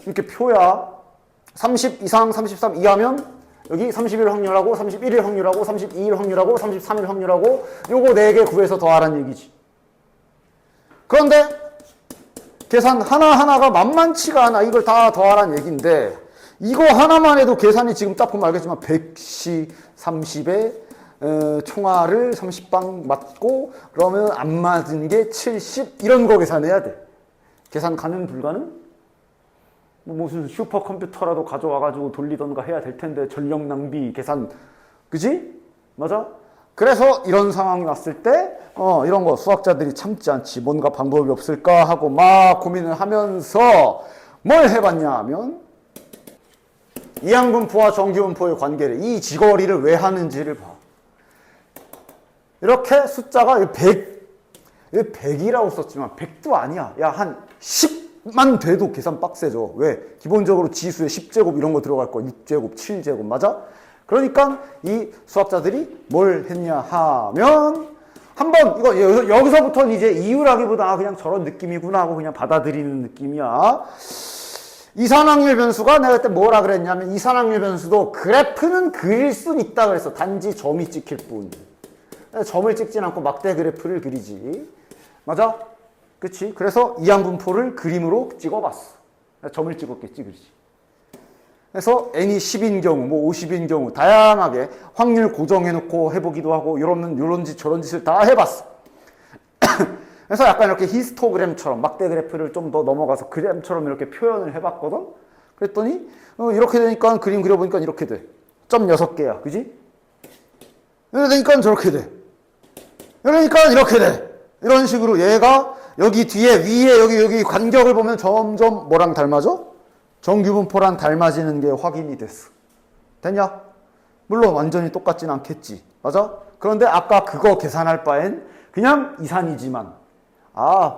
이렇게 표야. 30 이상 33 이하면 여기 31일 확률하고 31일 확률하고 32일 확률하고 33일 확률하고 요거 4개 구해서 더하라는 얘기지. 그런데 계산 하나하나가 만만치가 않아. 이걸 다 더하라는 얘기인데 이거 하나만 해도 계산이 지금 딱 보면 알겠지만 100시 30에 총알을 30방 맞고 그러면 안 맞은 게 70 이런 거 계산해야 돼. 계산 가능 불가능? 뭐 무슨 슈퍼컴퓨터라도 가져와가지고 돌리던가 해야 될 텐데 전력 낭비 계산 그지? 맞아? 그래서 이런 상황이 왔을 때 이런 거 수학자들이 참지 않지 뭔가 방법이 없을까 하고 막 고민을 하면서 뭘 해봤냐 하면 이항분포와 정규분포의 관계를 이 지거리를 왜 하는지를 봐. 이렇게 숫자가 100이라고 썼지만 100도 아니야. 야, 한 10만 돼도 계산 빡세죠. 왜? 기본적으로 지수에 10제곱 이런 거 들어갈 거 6제곱, 7제곱 맞아? 그러니까 이 수학자들이 뭘 했냐 하면 한번 이거 여기서부터는 이제 이유라기보다 그냥 저런 느낌이구나 하고 그냥 받아들이는 느낌이야. 이산확률 변수가 내가 그때 뭐라 그랬냐면 이산확률 변수도 그래프는 그릴 수 있다 그랬어. 단지 점이 찍힐 뿐. 점을 찍진 않고 막대 그래프를 그리지. 맞아? 그치? 그래서 이항분포를 그림으로 찍어봤어. 점을 찍었겠지, 그렇지? 그래서 n이 10인 경우, 뭐 50인 경우 다양하게 확률 고정해놓고 해보기도 하고 요런 짓 저런 짓을 다 해봤어. 그래서 약간 이렇게 히스토그램처럼 막대 그래프를 좀 더 넘어가서 그램처럼 이렇게 표현을 해봤거든? 그랬더니 이렇게 되니까 그림 그려보니까 이렇게 돼. 점 6개야. 그지? 이렇게 되니까 저렇게 돼. 그러니까 이렇게 돼. 이런 식으로 얘가 여기 뒤에 위에 여기 간격을 보면 점점 뭐랑 닮아져? 정규분포랑 닮아지는 게 확인이 됐어. 됐냐? 물론 완전히 똑같진 않겠지. 맞아? 그런데 아까 그거 계산할 바엔 그냥 이산이지만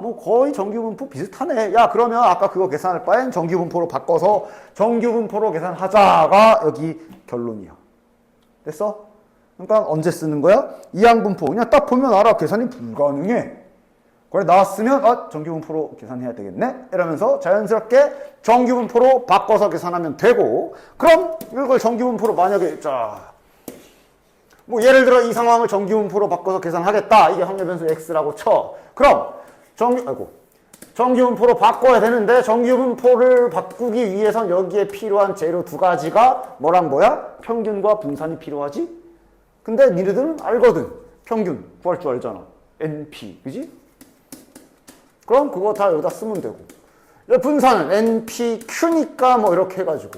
뭐 거의 정규분포 비슷하네. 야, 그러면 아까 그거 계산할 바엔 정규분포로 바꿔서 정규분포로 계산하자가 여기 결론이야. 됐어? 그러니까 언제 쓰는 거야? 이항분포. 그냥 딱 보면 알아. 계산이 불가능해. 그래, 나왔으면 정규분포로 계산해야 되겠네? 이러면서 자연스럽게 정규분포로 바꿔서 계산하면 되고 그럼 이걸 정규분포로 만약에 뭐 예를 들어 이 상황을 정규분포로 바꿔서 계산하겠다. 이게 확률 변수 x라고 쳐. 그럼 정규분포로 바꿔야 되는데 정규분포를 바꾸기 위해선 여기에 필요한 재료 2가지가 뭐랑 뭐야? 평균과 분산이 필요하지? 근데 니네들은 알거든. 평균 구할 줄 알잖아. NP. 그지? 그럼 그거 다 여기다 쓰면 되고 분산은 NPQ니까 뭐 이렇게 해가지고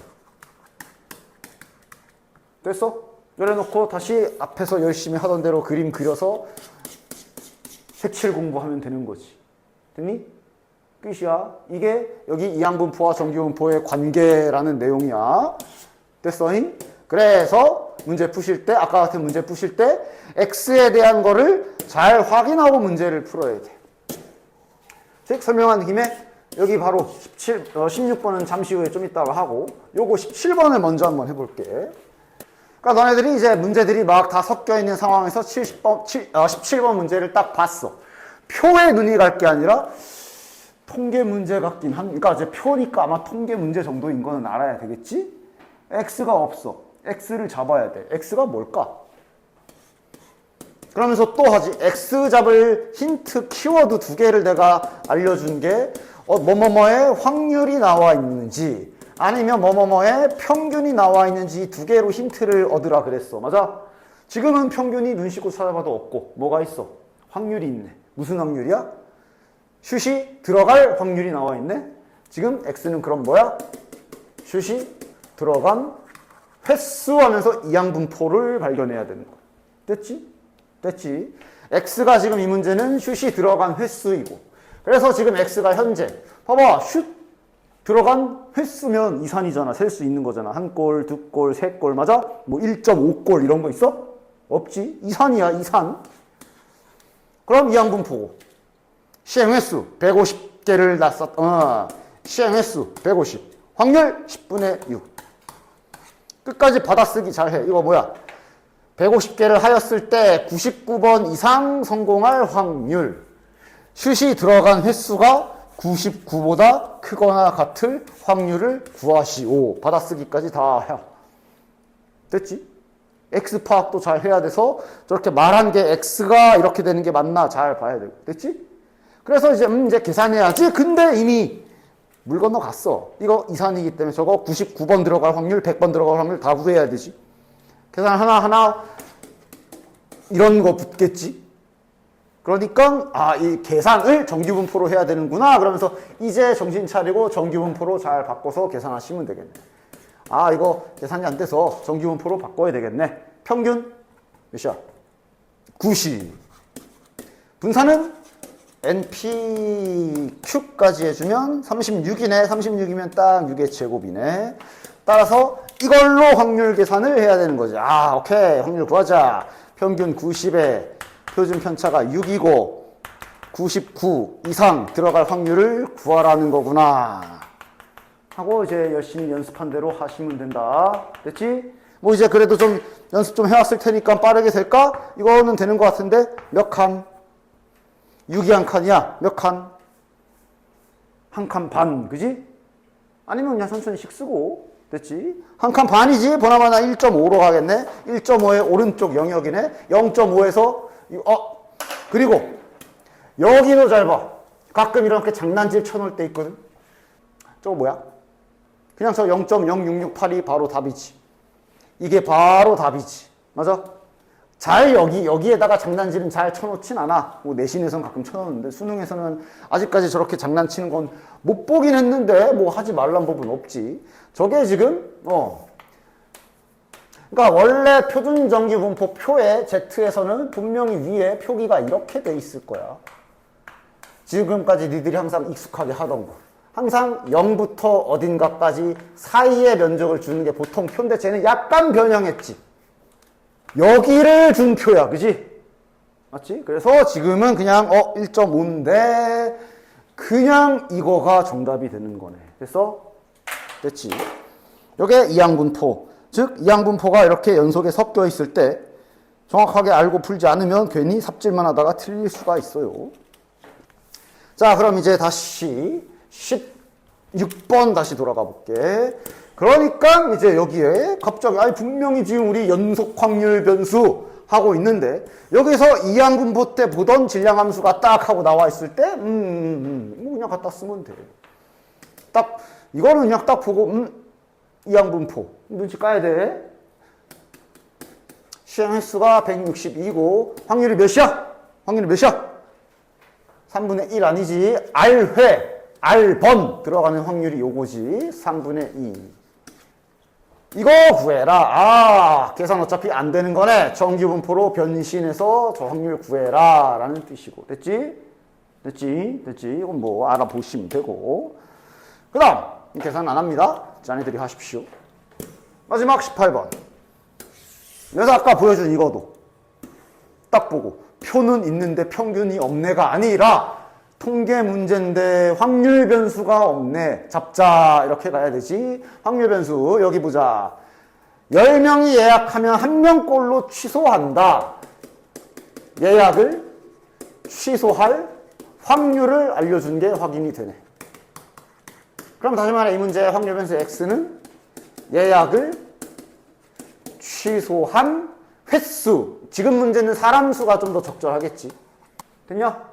됐어? 이래놓고 다시 앞에서 열심히 하던 대로 그림 그려서 색칠 공부하면 되는 거지. 됐니? 끝이야. 이게 여기 이항분포와 정규분포의 관계라는 내용이야. 됐어잉? 그래서 문제 푸실 때 아까 같은 문제 푸실 때 x에 대한 거를 잘 확인하고 문제를 풀어야 돼. 즉 설명한 김에 여기 바로 16번은 잠시 후에 좀 이따가 하고, 요거 17번을 먼저 한번 해볼게. 그러니까 너네들이 이제 문제들이 막 다 섞여 있는 상황에서 17번 문제를 딱 봤어. 표에 눈이 갈 게 아니라 통계 문제 같긴 그러니까 이제 표니까 아마 통계 문제 정도인 거는 알아야 되겠지? X가 없어. X를 잡아야 돼. X가 뭘까? 그러면서 또 하지. X 잡을 힌트 키워드 2개를 내가 알려준 게 뭐뭐뭐의 확률이 나와 있는지 아니면 뭐뭐뭐의 평균이 나와 있는지 2개로 힌트를 얻으라 그랬어. 맞아? 지금은 평균이 눈 씻고 찾아봐도 없고 뭐가 있어? 확률이 있네. 무슨 확률이야? 슛이 들어갈 확률이 나와 있네. 지금 X는 그럼 뭐야? 슛이 들어간 횟수 하면서 이항분포를 발견해야 되는 거야. 됐지? 됐지? X가 지금 이 문제는 슛이 들어간 횟수이고, 그래서 지금 X가 현재 봐봐, 슛 들어간 횟수면 이산이잖아. 셀 수 있는 거잖아. 1골, 2골, 3골 맞아? 뭐 1.5골 이런 거 있어? 없지? 이산이야, 이산. 그럼 이항분포고 시행횟수 150개를 시행횟수 150, 확률 10분의 6. 끝까지 받아쓰기 잘해. 이거 뭐야? 150개를 하였을 때 99번 이상 성공할 확률. 슛이 들어간 횟수가 99보다 크거나 같을 확률을 구하시오. 받아쓰기까지 다 해. 됐지? X 파악도 잘 해야 돼서 저렇게 말한 게 X가 이렇게 되는 게 맞나 잘 봐야 되고. 됐지? 그래서 이제 계산해야지. 근데 이미 물 건너 갔어. 이거 이산이기 때문에 저거 99번 들어갈 확률, 100번 들어갈 확률 다 구해야 되지. 계산 하나하나 이런 거 붙겠지. 그러니까 이 계산을 정규분포로 해야 되는구나. 그러면서 이제 정신 차리고 정규분포로 잘 바꿔서 계산하시면 되겠네. 이거 계산이 안 돼서 정규분포로 바꿔야 되겠네. 평균 몇이야? 90. 분산은 NPQ까지 해주면 36이네. 36이면 딱 6의 제곱이네. 따라서 이걸로 확률 계산을 해야 되는 거지. 오케이. 확률 구하자. 평균 90에 표준 편차가 6이고 99 이상 들어갈 확률을 구하라는 거구나. 하고 이제 열심히 연습한 대로 하시면 된다. 됐지? 뭐 이제 그래도 좀 연습 좀 해왔을 테니까 빠르게 될까? 이거는 되는 것 같은데 몇 칸? 6이 한 칸이야. 몇 칸? 한 칸 반, 그지? 아니면 그냥 천천히씩 쓰고. 됐지? 한 칸 반이지? 보나마나 1.5로 가겠네? 1.5의 오른쪽 영역이네? 0.5에서 그리고 여기도 잘 봐. 가끔 이렇게 장난질 쳐놓을 때 있거든. 저거 뭐야? 그냥 저 0.0668이 바로 답이지. 이게 바로 답이지. 맞아? 잘 여기에다가 장난질은 잘 쳐놓진 않아. 뭐 내신에선 가끔 쳐놓는데 수능에서는 아직까지 저렇게 장난치는 건 못 보긴 했는데 뭐 하지 말란 법은 없지. 저게 지금 그러니까 원래 표준정규분포 표에 Z에서는 분명히 위에 표기가 이렇게 돼 있을 거야. 지금까지 니들이 항상 익숙하게 하던 거. 항상 0부터 어딘가까지 사이의 면적을 주는 게 보통 표인데 쟤는 약간 변형했지. 여기를 준 표야. 그지? 맞지? 그래서 지금은 그냥 1.5인데 그냥 이거가 정답이 되는 거네. 됐어? 됐지? 요게 이항분포. 즉 이항분포가 이렇게 연속에 섞여 있을 때 정확하게 알고 풀지 않으면 괜히 삽질만 하다가 틀릴 수가 있어요. 자, 그럼 이제 다시 16번 다시 돌아가 볼게. 그러니까 이제 여기에 갑자기 분명히 지금 우리 연속 확률 변수 하고 있는데 여기서 이항분포 때 보던 질량함수가 딱 하고 나와 있을 때 뭐 그냥 갖다 쓰면 돼. 딱 이거는 그냥 딱 보고 이항분포 눈치 까야 돼. 시행횟수가 162고 확률이 몇이야? 확률이 몇이야? 3분의 1 아니지. R회 R번 들어가는 확률이 요거지. 3분의 2. 이거 구해라. 계산 어차피 안 되는 거네. 정규분포로 변신해서 저 확률 구해라 라는 뜻이고. 됐지? 됐지? 이건 뭐 알아보시면 되고. 그 다음 계산 안 합니다. 자네들이 하십시오. 마지막 18번. 그래서 아까 보여준 이거도 딱 보고 표는 있는데 평균이 없네가 아니라 통계 문제인데 확률 변수가 없네. 잡자. 이렇게 가야 되지. 확률 변수 여기 보자. 10명이 예약하면 1명꼴로 취소한다. 예약을 취소할 확률을 알려준 게 확인이 되네. 그럼 다시 말해 이 문제의 확률 변수 x는 예약을 취소한 횟수. 지금 문제는 사람 수가 좀 더 적절하겠지. 됐냐?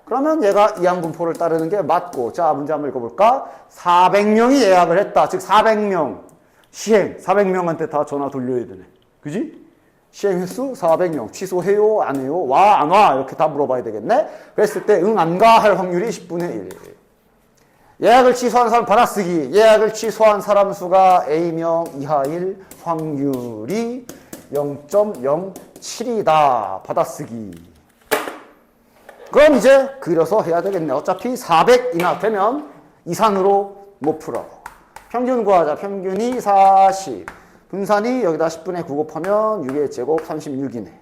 그러면 얘가 이항분포를 따르는 게 맞고. 자, 문제 한번 읽어볼까? 400명이 예약을 했다. 즉 400명 시행. 400명한테 다 전화 돌려야 되네. 그지? 시행 횟수 400명. 취소해요? 안 해요? 와? 안 와? 이렇게 다 물어봐야 되겠네. 그랬을 때 응, 안 가? 할 확률이 10분의 1. 예약을 취소한 사람 받아쓰기. 예약을 취소한 사람 수가 A명 이하일 확률이 0.07이다. 받아쓰기. 그럼 이제 그려서 해야 되겠네. 어차피 400이나 되면 이산으로 못 풀어. 평균 구하자. 평균이 40. 분산이 여기다 10분의 9 곱하면 6의 제곱 36이네.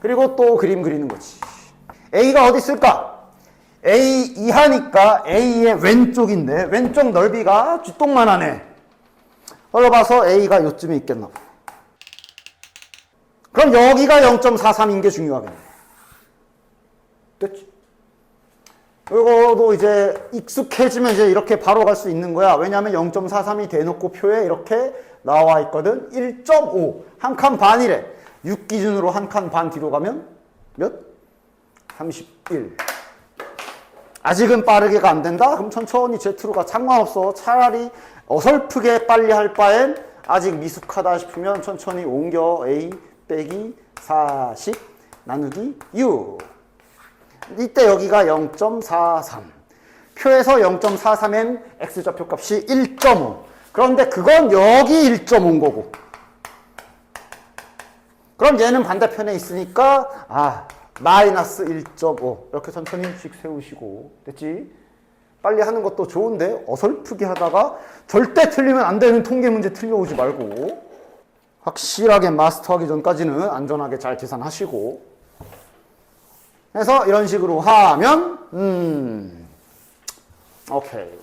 그리고 또 그림 그리는 거지. A가 어디 있을까? A 이하니까 A의 왼쪽인데 왼쪽 넓이가 쥐똥만 하네. 흘러봐서 A가 요쯤에 있겠나 봐. 그럼 여기가 0.43인 게 중요하겠네. 됐지? 이거도 이제 익숙해지면 이제 이렇게 바로 갈 수 있는 거야. 왜냐하면 0.43이 대놓고 표에 이렇게 나와 있거든. 1.5. 한 칸 반이래. 6 기준으로 한 칸 반 뒤로 가면 몇? 31. 아직은 빠르게가 안 된다? 그럼 천천히 Z로 가. 상관없어. 차라리 어설프게 빨리 할 바엔 아직 미숙하다 싶으면 천천히 옮겨. A 빼기 40 나누기 6. 이때 여기가 0.43. 표에서 0.43엔 x좌표값이 1.5. 그런데 그건 여기 1.5인 거고. 그럼 얘는 반대편에 있으니까 마이너스 1.5. 이렇게 천천히씩 세우시고. 됐지? 빨리 하는 것도 좋은데 어설프게 하다가 절대 틀리면 안 되는 통계 문제 틀려오지 말고 확실하게 마스터하기 전까지는 안전하게 잘 계산하시고. 그래서 이런 식으로 하면 오케이.